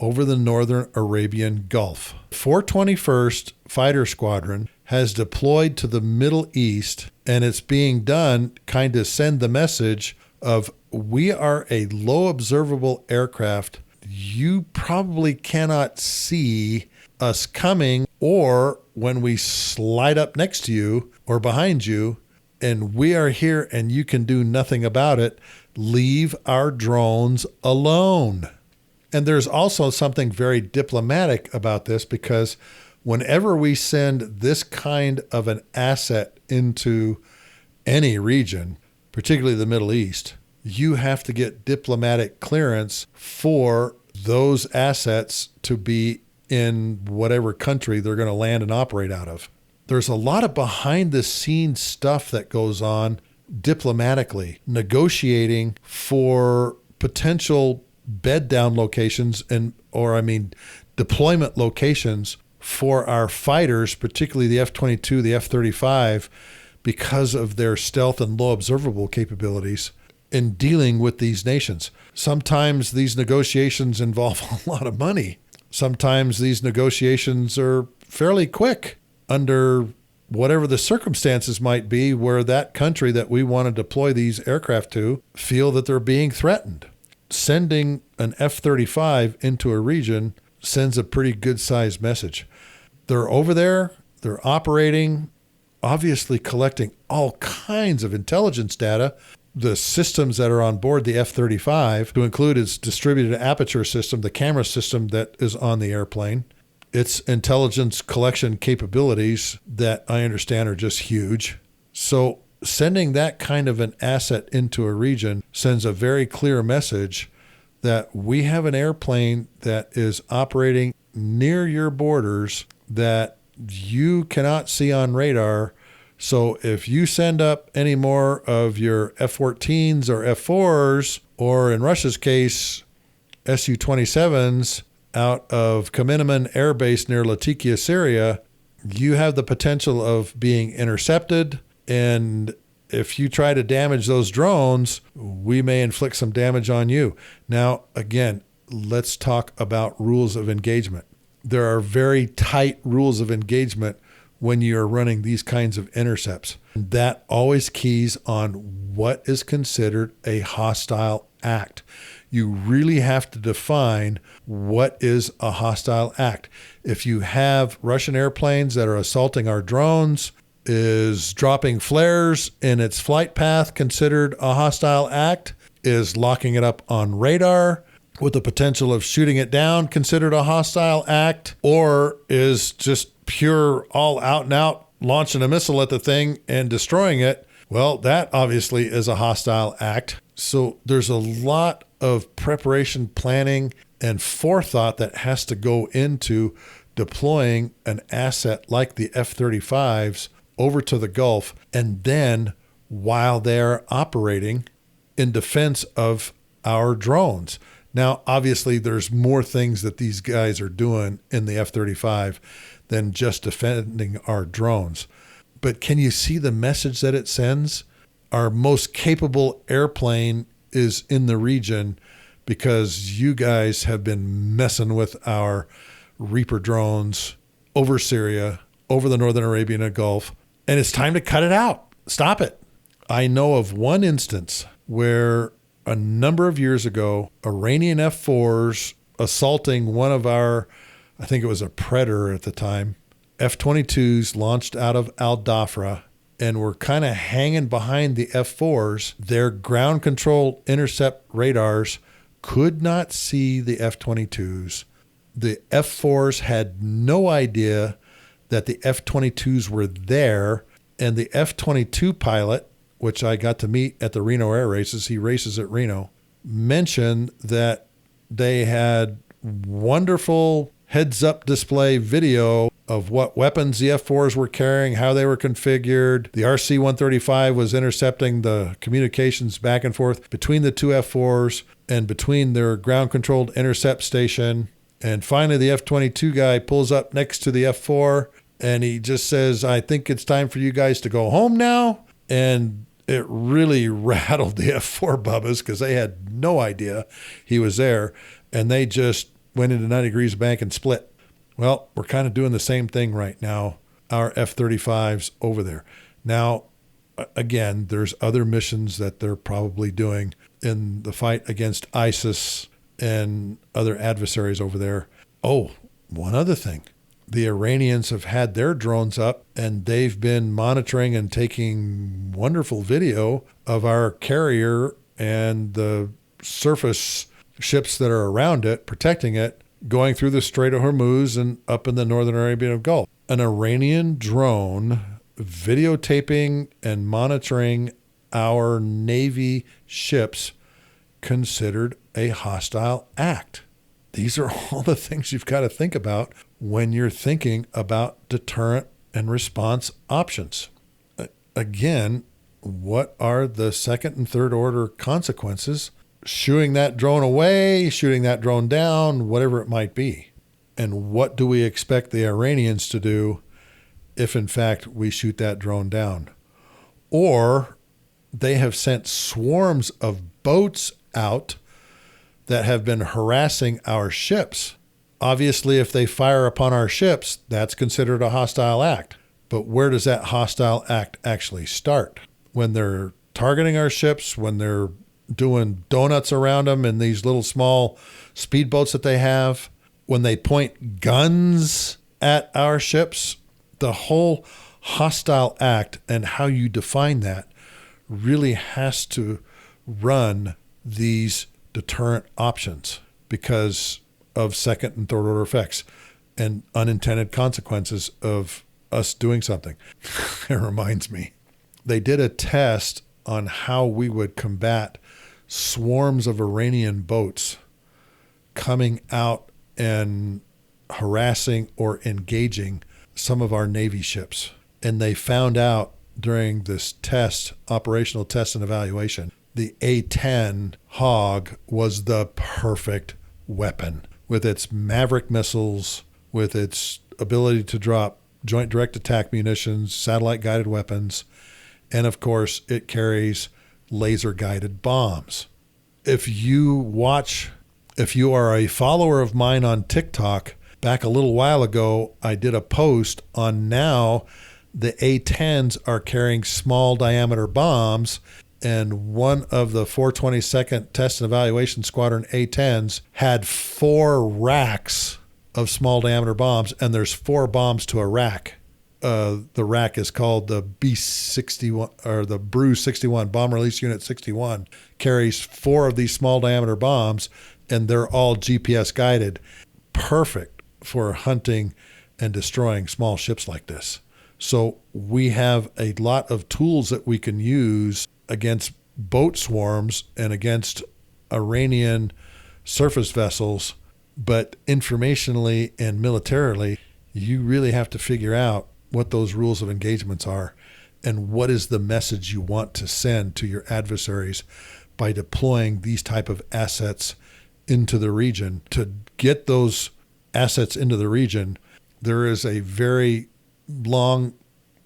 over the northern Arabian Gulf. 421st Fighter Squadron has deployed to the Middle East, and it's being done kind of send the message of, we are a low observable aircraft. You probably cannot see us coming, or when we slide up next to you or behind you, and we are here and you can do nothing about it. Leave our drones alone. And there's also something very diplomatic about this, because whenever we send this kind of an asset into any region, particularly the Middle East, you have to get diplomatic clearance for those assets to be in whatever country they're going to land and operate out of. There's a lot of behind the scenes stuff that goes on diplomatically, negotiating for potential bed down locations deployment locations for our fighters, particularly the F-22, the F-35, because of their stealth and low observable capabilities in dealing with these nations. Sometimes these negotiations involve a lot of money. Sometimes these negotiations are fairly quick under whatever the circumstances might be, where that country that we want to deploy these aircraft to feel that they're being threatened. Sending an F-35 into a region sends a pretty good sized message. They're over there, they're operating, obviously collecting all kinds of intelligence data. The systems that are on board the F-35, to include its distributed aperture system, the camera system that is on the airplane, its intelligence collection capabilities that I understand are just huge. So sending that kind of an asset into a region sends a very clear message that we have an airplane that is operating near your borders that you cannot see on radar. So if you send up any more of your F-14s or F-4s, or in Russia's case, Su-27s, out of Kameniman Air Base near Latakia, Syria, you have the potential of being intercepted. And if you try to damage those drones, we may inflict some damage on you. Now, again, let's talk about rules of engagement. There are very tight rules of engagement when you're running these kinds of intercepts. That always keys on what is considered a hostile act. You really have to define what is a hostile act. If you have Russian airplanes that are assaulting our drones, is dropping flares in its flight path considered a hostile act? Is locking it up on radar with the potential of shooting it down considered a hostile act? Or is just pure all out and out launching a missile at the thing and destroying it? Well, that obviously is a hostile act. So there's a lot of preparation, planning, and forethought that has to go into deploying an asset like the F-35s over to the Gulf, and then while they're operating in defense of our drones. Now, obviously, there's more things that these guys are doing in the F-35 than just defending our drones. But can you see the message that it sends? Our most capable airplane is in the region because you guys have been messing with our Reaper drones over Syria, over the Northern Arabian Gulf, and it's time to cut it out. Stop it. I know of one instance where a number of years ago, Iranian F-4s assaulting one of our, I think it was a Predator at the time, F-22s launched out of Al Dhafra and were kind of hanging behind the F-4s. Their ground control intercept radars could not see the F-22s. The F-4s had no idea that the F-22s were there, and the F-22 pilot, which I got to meet at the Reno Air Races, he races at Reno, mentioned that they had wonderful heads-up display video of what weapons the F-4s were carrying, how they were configured. The RC-135 was intercepting the communications back and forth between the two F-4s and between their ground-controlled intercept station. And finally, the F-22 guy pulls up next to the F-4, and he just says, "I think it's time for you guys to go home now." And it really rattled the F-4 bubbas because they had no idea he was there, and they just went into 90 degrees bank and split. Well, we're kind of doing the same thing right now, our F-35s over there. Now, again, there's other missions that they're probably doing in the fight against ISIS and other adversaries over there. Oh, one other thing. The Iranians have had their drones up, and they've been monitoring and taking wonderful video of our carrier and the surface ships that are around it, protecting it, going through the Strait of Hormuz and up in the Northern Arabian Gulf. An Iranian drone videotaping and monitoring our Navy ships considered a hostile act. These are all the things you've got to think about when you're thinking about deterrent and response options. Again, what are the second and third order consequences? Shooing that drone away, shooting that drone down, whatever it might be. And what do we expect the Iranians to do if, in fact, we shoot that drone down? Or they have sent swarms of boats out that have been harassing our ships. Obviously, if they fire upon our ships, that's considered a hostile act. But where does that hostile act actually start? When they're targeting our ships, when they're doing donuts around them in these little small speedboats that they have, when they point guns at our ships, the whole hostile act and how you define that really has to run these deterrent options because of second and third order effects and unintended consequences of us doing something. It reminds me, they did a test on how we would combat swarms of Iranian boats coming out and harassing or engaging some of our Navy ships. And they found out during this test, operational test and evaluation, the A-10 Hog was the perfect weapon with its Maverick missiles, with its ability to drop joint direct attack munitions, satellite guided weapons, and of course it carries laser guided bombs. If you are a follower of mine on TikTok, back a little while ago, I did a post on now the A-10s are carrying small diameter bombs, and one of the 422nd Test and Evaluation Squadron A-10s had 4 racks of small diameter bombs, and there's 4 bombs to a rack. The rack is called the B-61 or the Brew 61, Bomb Release Unit 61, carries 4 of these small diameter bombs, and they're all GPS guided. Perfect for hunting and destroying small ships like this. So we have a lot of tools that we can use against boat swarms and against Iranian surface vessels, but informationally and militarily, you really have to figure out what those rules of engagements are and what is the message you want to send to your adversaries by deploying these type of assets into the region. To get those assets into the region, there is a very long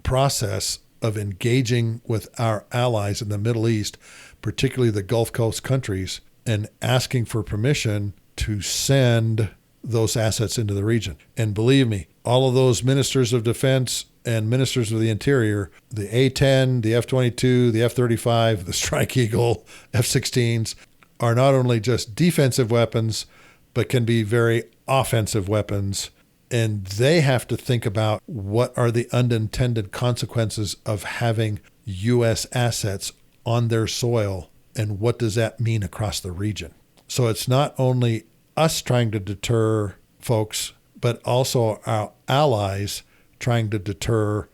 process of engaging with our allies in the Middle East, particularly the Gulf Coast countries, and asking for permission to send those assets into the region. And believe me, all of those ministers of defense and ministers of the interior, the A-10, the F-22, the F-35, the Strike Eagle, F-16s, are not only just defensive weapons, but can be very offensive weapons. And they have to think about what are the unintended consequences of having U.S. assets on their soil, and what does that mean across the region. So it's not only us trying to deter folks, but also our allies trying to deter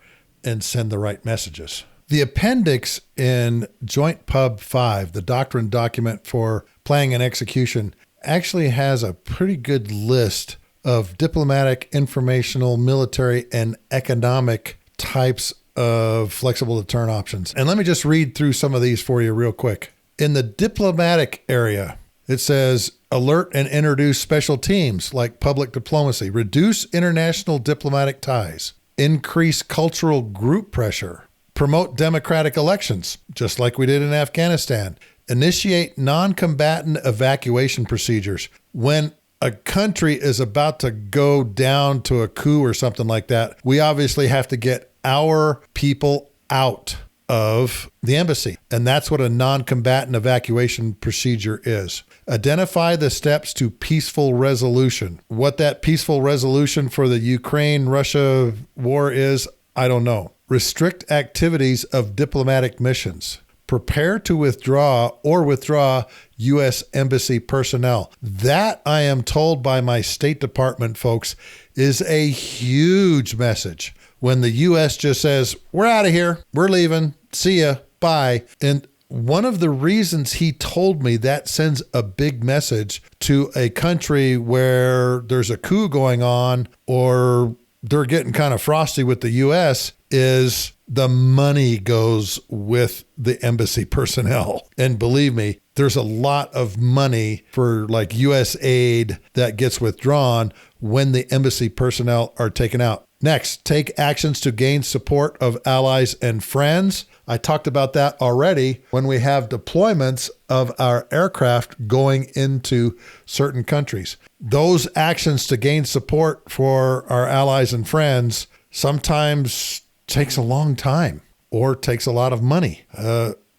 and send the right messages. The appendix in Joint Pub 5, the doctrine document for planning and execution, actually has a pretty good list of diplomatic, informational, military, and economic types of flexible deterrent options. And let me just read through some of these for you real quick. In the diplomatic area, it says alert and introduce special teams like public diplomacy, reduce international diplomatic ties, increase cultural group pressure, promote democratic elections, just like we did in Afghanistan, initiate non-combatant evacuation procedures. When a country is about to go down to a coup or something like that, we obviously have to get our people out of the embassy. And that's what a non-combatant evacuation procedure is. Identify the steps to peaceful resolution. What that peaceful resolution for the Ukraine-Russia war is, I don't know. Restrict activities of diplomatic missions. Prepare to withdraw U.S. Embassy personnel. That, I am told by my State Department folks, is a huge message. When the U.S. just says, we're out of here, we're leaving, see ya, bye. And one of the reasons he told me that sends a big message to a country where there's a coup going on or they're getting kind of frosty with the U.S. is the money goes with the embassy personnel. And believe me, there's a lot of money for like U.S. aid that gets withdrawn when the embassy personnel are taken out. Next, take actions to gain support of allies and friends. I talked about that already when we have deployments of our aircraft going into certain countries. Those actions to gain support for our allies and friends sometimes takes a long time or takes a lot of money,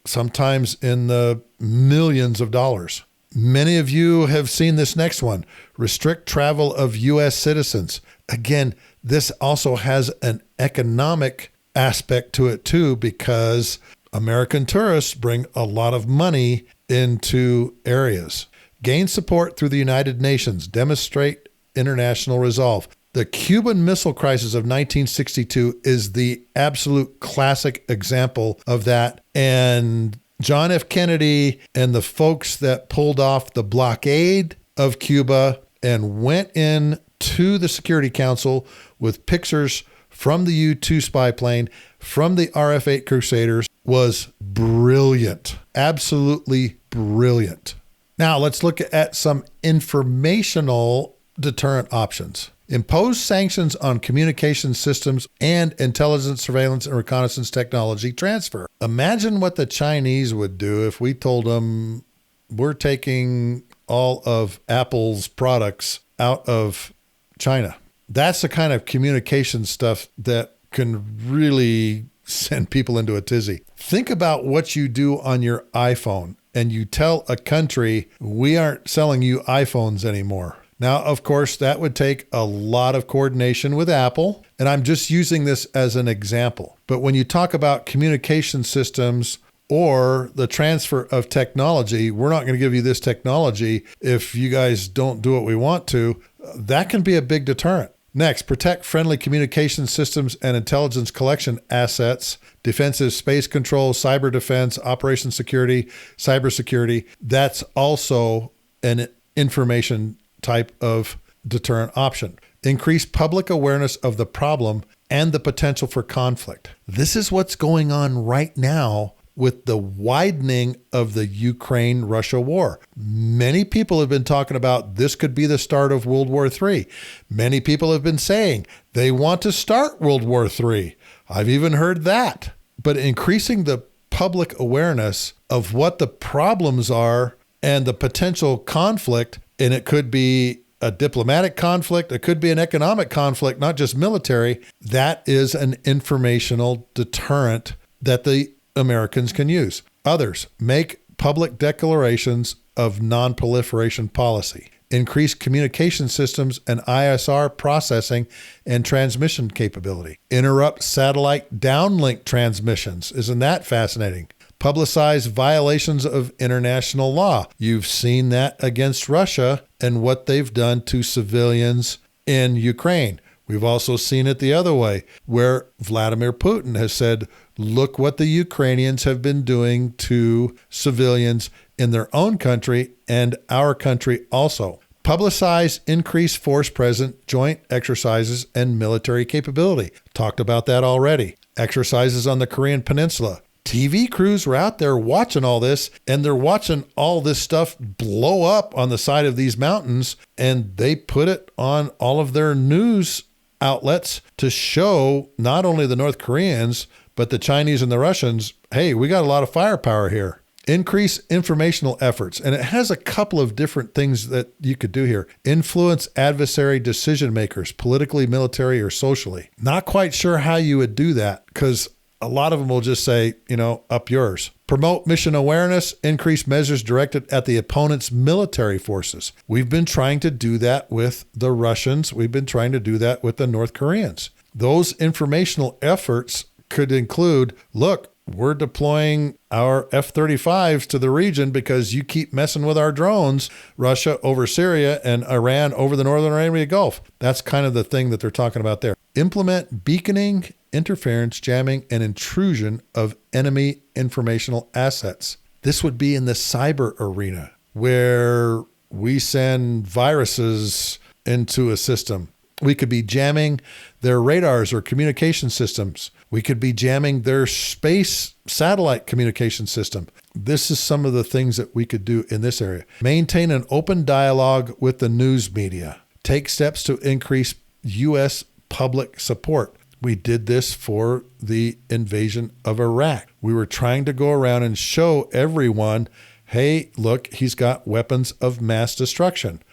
sometimes in the millions of dollars. Many of you have seen this next one, restrict travel of U.S. citizens. Again, this also has an economic aspect to it too, because American tourists bring a lot of money into areas. Gain support through the United Nations, demonstrate international resolve. The Cuban Missile Crisis of 1962 is the absolute classic example of that. And John F. Kennedy and the folks that pulled off the blockade of Cuba and went in to the Security Council with pictures from the U-2 spy plane, from the RF-8 Crusaders, was brilliant. Absolutely brilliant. Now let's look at some informational deterrent options. Impose sanctions on communication systems and intelligence, surveillance, and reconnaissance technology transfer. Imagine what the Chinese would do if we told them we're taking all of Apple's products out of China. That's the kind of communication stuff that can really send people into a tizzy. Think about what you do on your iPhone and you tell a country, we aren't selling you iPhones anymore. Now, of course, that would take a lot of coordination with Apple, and I'm just using this as an example. But when you talk about communication systems or the transfer of technology, we're not going to give you this technology if you guys don't do what we want to. That can be a big deterrent. Next, protect friendly communication systems and intelligence collection assets, defensive space control, cyber defense, operation security, cybersecurity. That's also an information type of deterrent option. Increase public awareness of the problem and the potential for conflict. This is what's going on right now with the widening of the Ukraine-Russia war. Many people have been talking about this could be the start of World War III. Many people have been saying they want to start World War III. I've even heard that. But increasing the public awareness of what the problems are and the potential conflict, and it could be a diplomatic conflict, it could be an economic conflict, not just military, that is an informational deterrent that the Americans can use. Others, make public declarations of non-proliferation policy. Increase communication systems and ISR processing and transmission capability. Interrupt satellite downlink transmissions. Isn't that fascinating? Publicize violations of international law. You've seen that against Russia and what they've done to civilians in Ukraine. We've also seen it the other way, where Vladimir Putin has said, look what the Ukrainians have been doing to civilians in their own country and our country also. Publicize increased force present, joint exercises, and military capability. Talked about that already. Exercises on the Korean Peninsula. TV crews were out there watching all this, and they're watching all this stuff blow up on the side of these mountains, and they put it on all of their news outlets to show not only the North Koreans, but the Chinese and the Russians, hey, we got a lot of firepower here. Increase informational efforts. And it has a couple of different things that you could do here. Influence adversary decision makers, politically, military, or socially. Not quite sure how you would do that, because a lot of them will just say, up yours. Promote mission awareness, increase measures directed at the opponent's military forces. We've been trying to do that with the Russians. We've been trying to do that with the North Koreans. Those informational efforts could include, look, we're deploying our F-35s to the region because you keep messing with our drones, Russia over Syria and Iran over the northern Arabian Gulf. That's kind of the thing that they're talking about there. Implement beaconing, interference, jamming, and intrusion of enemy informational assets. This would be in the cyber arena where we send viruses into a system. We could be jamming their radars or communication systems. We could be jamming their space satellite communication system. This is some of the things that we could do in this area. Maintain an open dialogue with the news media. Take steps to increase U.S. public support. We did this for the invasion of Iraq. We were trying to go around and show everyone, hey, look, he's got weapons of mass destruction,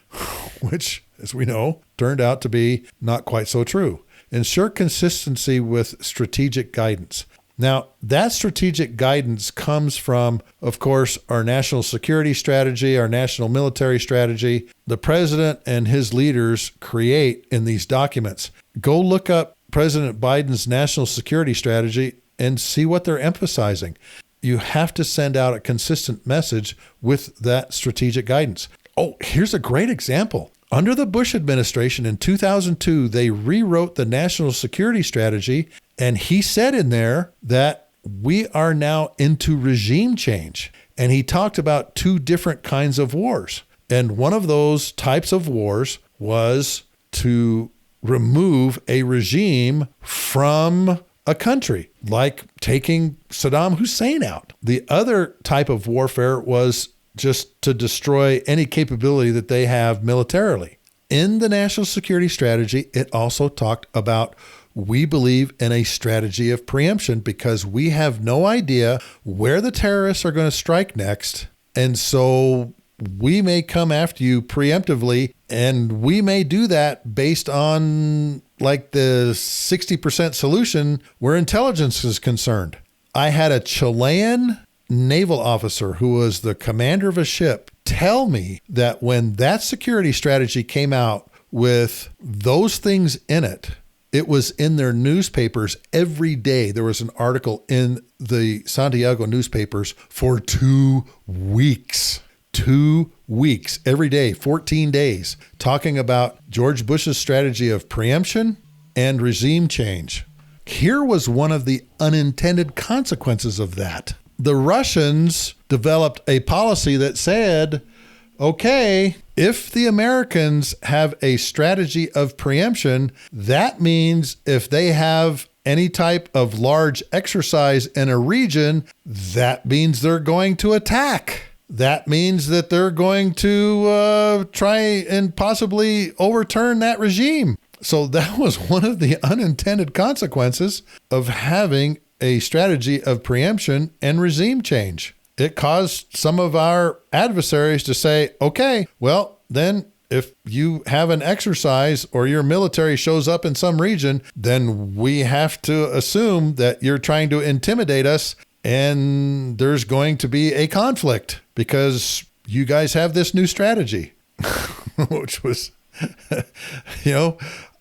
which, as we know, turned out to be not quite so true. Ensure consistency with strategic guidance. Now, that strategic guidance comes from, of course, our national security strategy, our national military strategy. The president and his leaders create in these documents. Go look up President Biden's national security strategy and see what they're emphasizing. You have to send out a consistent message with that strategic guidance. Oh, here's a great example. Under the Bush administration in 2002, they rewrote the national security strategy, and he said in there that we are now into regime change. And he talked about two different kinds of wars. And one of those types of wars was to remove a regime from a country, like taking Saddam Hussein out. The other type of warfare was just to destroy any capability that they have militarily. In the national security strategy, it also talked about we believe in a strategy of preemption because we have no idea where the terrorists are going to strike next. And so we may come after you preemptively, and we may do that based on like the 60% solution where intelligence is concerned. I had a Chilean naval officer who was the commander of a ship tell me that when that security strategy came out with those things in it, it was in their newspapers every day. There was an article in the Santiago newspapers for 2 weeks. 2 weeks, every day, 14 days, talking about George Bush's strategy of preemption and regime change. Here was one of the unintended consequences of that. The Russians developed a policy that said, okay, if the Americans have a strategy of preemption, that means if they have any type of large exercise in a region, that means they're going to attack. That means that they're going to try and possibly overturn that regime. So that was one of the unintended consequences of having a strategy of preemption and regime change. It caused some of our adversaries to say, okay, well, then if you have an exercise or your military shows up in some region, then we have to assume that you're trying to intimidate us and there's going to be a conflict because you guys have this new strategy, which was,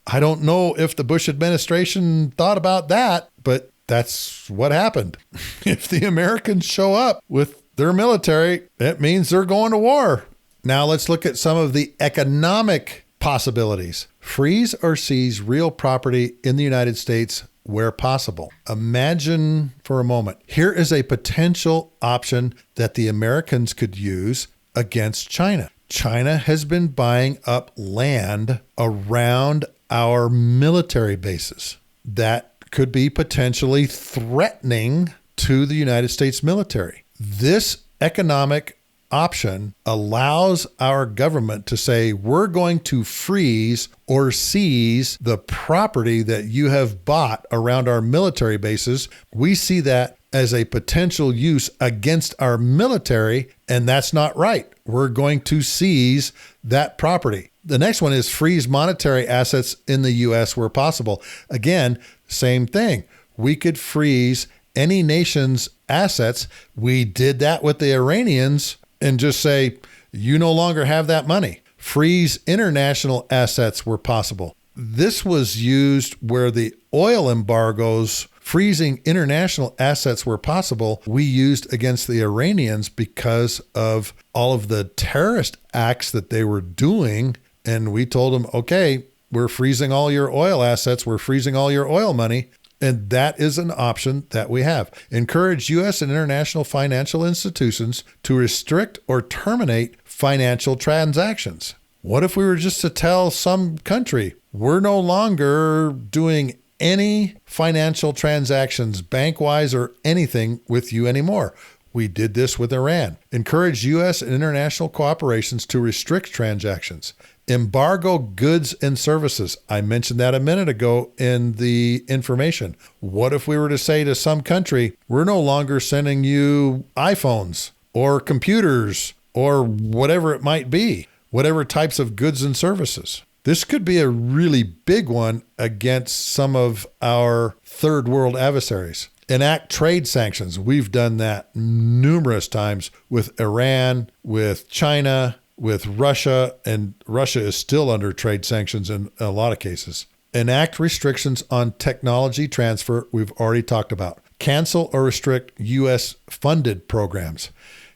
I don't know if the Bush administration thought about that, but that's what happened. If the Americans show up with their military, it means they're going to war. Now let's look at some of the economic possibilities. Freeze or seize real property in the United States where possible. Imagine for a moment, here is a potential option that the Americans could use against China. China has been buying up land around our military bases. That could be potentially threatening to the United States military. This economic option allows our government to say, we're going to freeze or seize the property that you have bought around our military bases. We see that as a potential use against our military, and that's not right. We're going to seize that property. The next one is freeze monetary assets in the U.S. where possible. Again, same thing. We could freeze any nation's assets. We did that with the Iranians and just say, you no longer have that money. Freeze international assets where possible. This was used where the oil embargoes, freezing international assets where possible, we used against the Iranians because of all of the terrorist acts that they were doing. And we told them, okay, we're freezing all your oil assets. We're freezing all your oil money. And that is an option that we have. Encourage U.S. and international financial institutions to restrict or terminate financial transactions. What if we were just to tell some country, we're no longer doing any financial transactions, bank-wise or anything with you anymore? We did this with Iran. Encourage U.S. and international cooperations to restrict transactions. Embargo goods and services. I mentioned that a minute ago in the information. What if we were to say to some country, we're no longer sending you iPhones or computers or whatever it might be, whatever types of goods and services? This could be a really big one against some of our third world adversaries. Enact trade sanctions. We've done that numerous times with Iran, with China, with Russia, and Russia is still under trade sanctions in a lot of cases. Enact restrictions on technology transfer, we've already talked about. Cancel or restrict U.S. funded programs.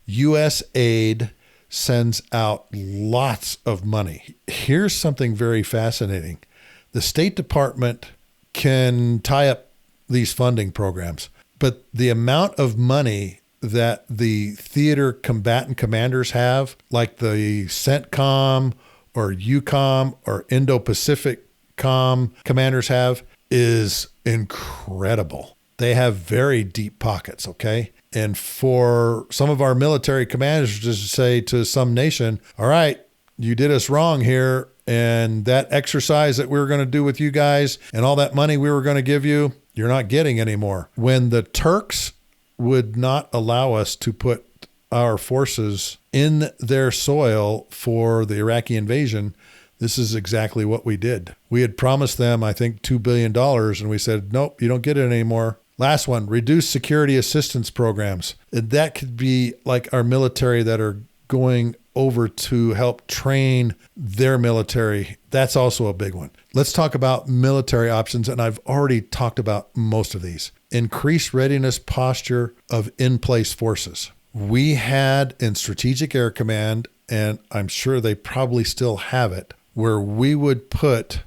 U.S. aid sends out lots of money. Here's something very fascinating. The State Department can tie up these funding programs, but the amount of money that the theater combatant commanders have, like the CENTCOM or EUCOM or Indo-Pacific Com commanders have, is incredible. They have very deep pockets, okay? And for some of our military commanders to say to some nation, all right, you did us wrong here, and that exercise that we were going to do with you guys and all that money we were going to give you, you're not getting anymore. When the Turks would not allow us to put our forces in their soil for the Iraqi invasion, this is exactly what we did. We had promised them, I think, $2 billion, and we said, nope, you don't get it anymore. Last one, reduce security assistance programs. And that could be like our military that are going over to help train their military. That's also a big one. Let's talk about military options, and I've already talked about most of these. Increase readiness posture of in-place forces. we had in Strategic Air Command, and I'm sure they probably still have it, where we would put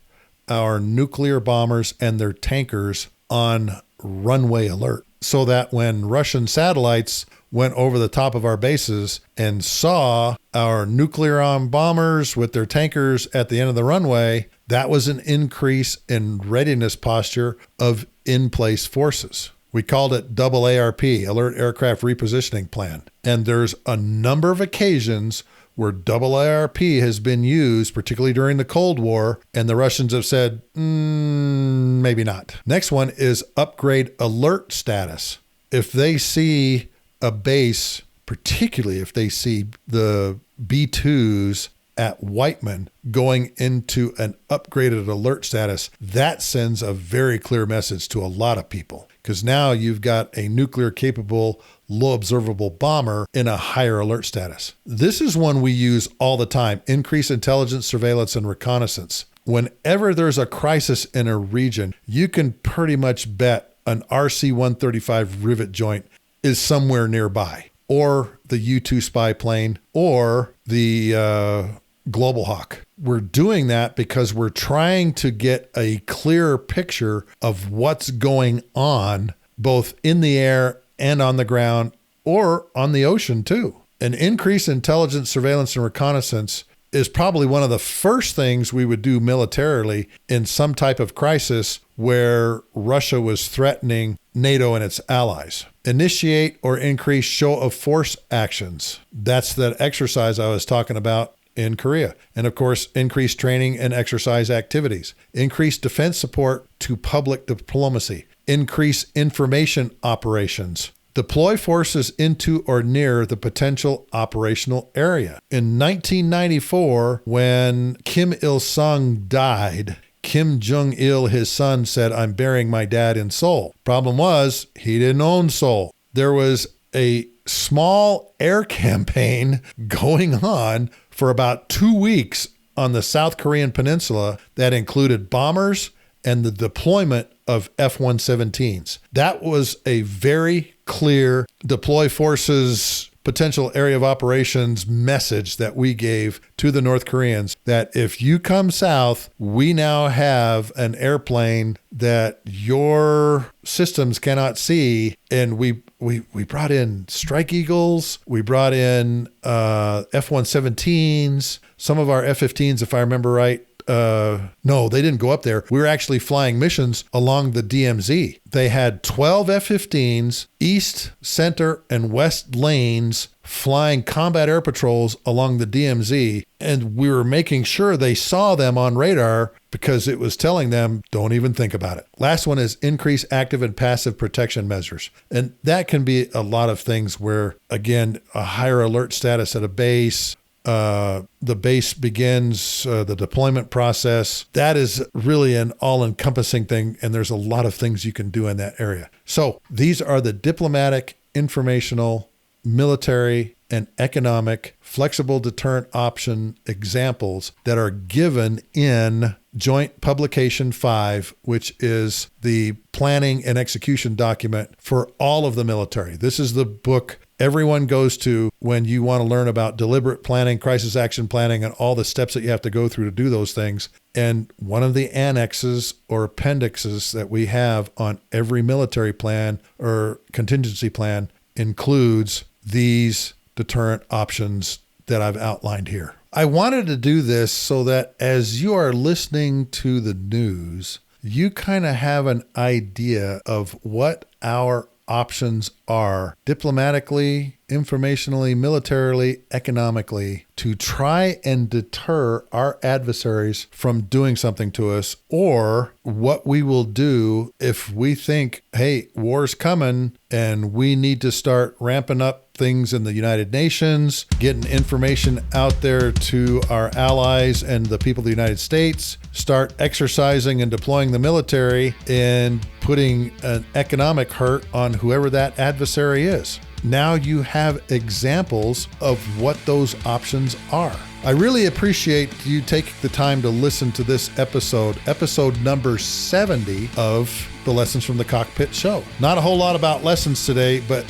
our nuclear bombers and their tankers on runway alert so that when Russian satellites went over the top of our bases and saw our nuclear armed bombers with their tankers at the end of the runway, that was an increase in readiness posture of in-place forces. We called it double ARP, Alert Aircraft Repositioning Plan. And there's a number of occasions where double ARP has been used, particularly during the Cold War, and the Russians have said, maybe not. Next one is upgrade alert status. If they see a base, particularly if they see the B-2s at Whiteman going into an upgraded alert status, that sends a very clear message to a lot of people. Because now you've got a nuclear capable, low observable bomber in a higher alert status. This is one we use all the time: increase intelligence, surveillance, and reconnaissance. Whenever there's a crisis in a region, you can pretty much bet an RC-135 rivet joint is somewhere nearby, or the U-2 spy plane, or the Global Hawk. We're doing that because we're trying to get a clearer picture of what's going on, both in the air and on the ground, or on the ocean too. An increase in intelligence, surveillance, and reconnaissance is probably one of the first things we would do militarily in some type of crisis where Russia was threatening NATO and its allies. Initiate or increase show of force actions. That's that exercise I was talking about in Korea. And of course, increase training and exercise activities. Increase defense support to public diplomacy. Increase information operations. Deploy forces into or near the potential operational area. In 1994, when Kim Il-sung died, Kim Jong-il, his son, said, "I'm burying my dad in Seoul." Problem was, he didn't own Seoul. There was a small air campaign going on for about 2 weeks on the South Korean peninsula that included bombers and the deployment of F-117s. That was a very clear deploy forces potential area of operations message that we gave to the North Koreans, that if you come south, we now have an airplane that your systems cannot see. And we brought in Strike Eagles, we brought in F-117s, some of our F-15s, if I remember right. No, they didn't go up there. We were actually flying missions along the DMZ. They had 12 F-15s, east, center, and west lanes, flying combat air patrols along the DMZ. And we were making sure they saw them on radar because it was telling them, don't even think about it. Last one is increase active and passive protection measures. And that can be a lot of things where, again, a higher alert status at a base, the base begins the deployment process. That is really an all-encompassing thing, and there's a lot of things you can do in that area. So these are the diplomatic, informational, military, and economic flexible deterrent option examples that are given in Joint Publication 5, which is the planning and execution document for all of the military. This is the book everyone goes to when you want to learn about deliberate planning, crisis action planning, and all the steps that you have to go through to do those things. And one of the annexes or appendixes that we have on every military plan or contingency plan includes these deterrent options that I've outlined here. I wanted to do this so that as you are listening to the news, you kind of have an idea of what our options are diplomatically, informationally, militarily, economically, to try and deter our adversaries from doing something to us, or what we will do if we think, hey, war's coming and we need to start ramping up things in the United Nations, getting information out there to our allies and the people of the United States, start exercising and deploying the military and putting an economic hurt on whoever that adversary is. Now you have examples of what those options are. I really appreciate you taking the time to listen to this episode number 70 of the Lessons from the Cockpit show. Not a whole lot about lessons today, but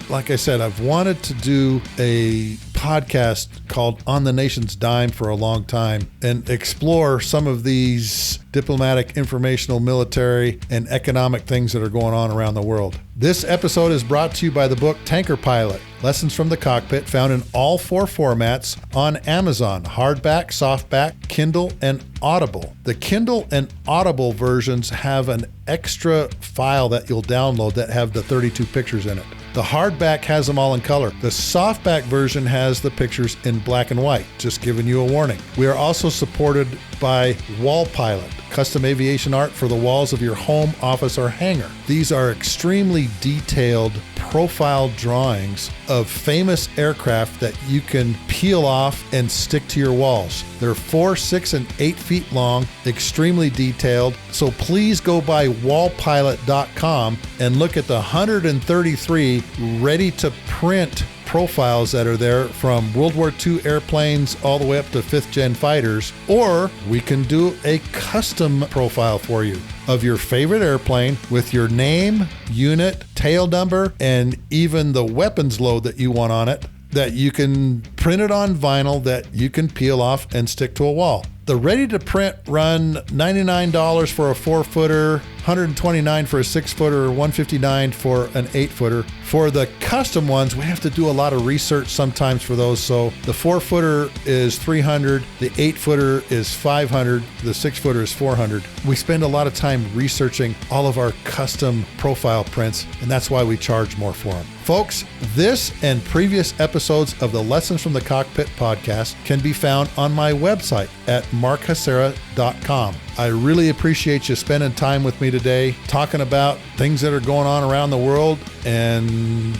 like I said, I've wanted to do a podcast called On the Nation's Dime for a long time and explore some of these diplomatic, informational, military, and economic things that are going on around the world. This episode is brought to you by the book Tanker Pilot, Lessons from the Cockpit, found in all 4 formats on Amazon: hardback, softback, Kindle, and Audible. The Kindle and Audible versions have an extra file that you'll download that have the 32 pictures in it. The hardback has them all in color. The softback version has the pictures in black and white, just giving you a warning. We are also supported by Wall Pilot, custom aviation art for the walls of your home, office, or hangar. These are extremely detailed profile drawings of famous aircraft that you can peel off and stick to your walls. They're 4, 6, and 8 feet long, extremely detailed. So please go by wallpilot.com and look at the 133 ready to print profiles that are there, from World War II airplanes all the way up to 5th gen fighters. Or we can do a custom profile for you of your favorite airplane with your name, unit, tail number, and even the weapons load that you want on it, that you can print it on vinyl that you can peel off and stick to a wall. The ready to print run $99 for a 4-footer, $129 for a 6-footer, $159 for an 8-footer. For the custom ones, we have to do a lot of research sometimes for those. So the 4-footer is $300, the 8-footer is $500, the 6-footer is $400. We spend a lot of time researching all of our custom profile prints, and that's why we charge more for them. Folks, this and previous episodes of the Lessons from the Cockpit podcast can be found on my website at markhasera.com. I really appreciate you spending time with me today, talking about things that are going on around the world and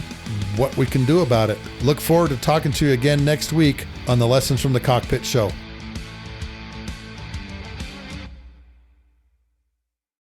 what we can do about it. Look forward to talking to you again next week on the Lessons from the Cockpit show.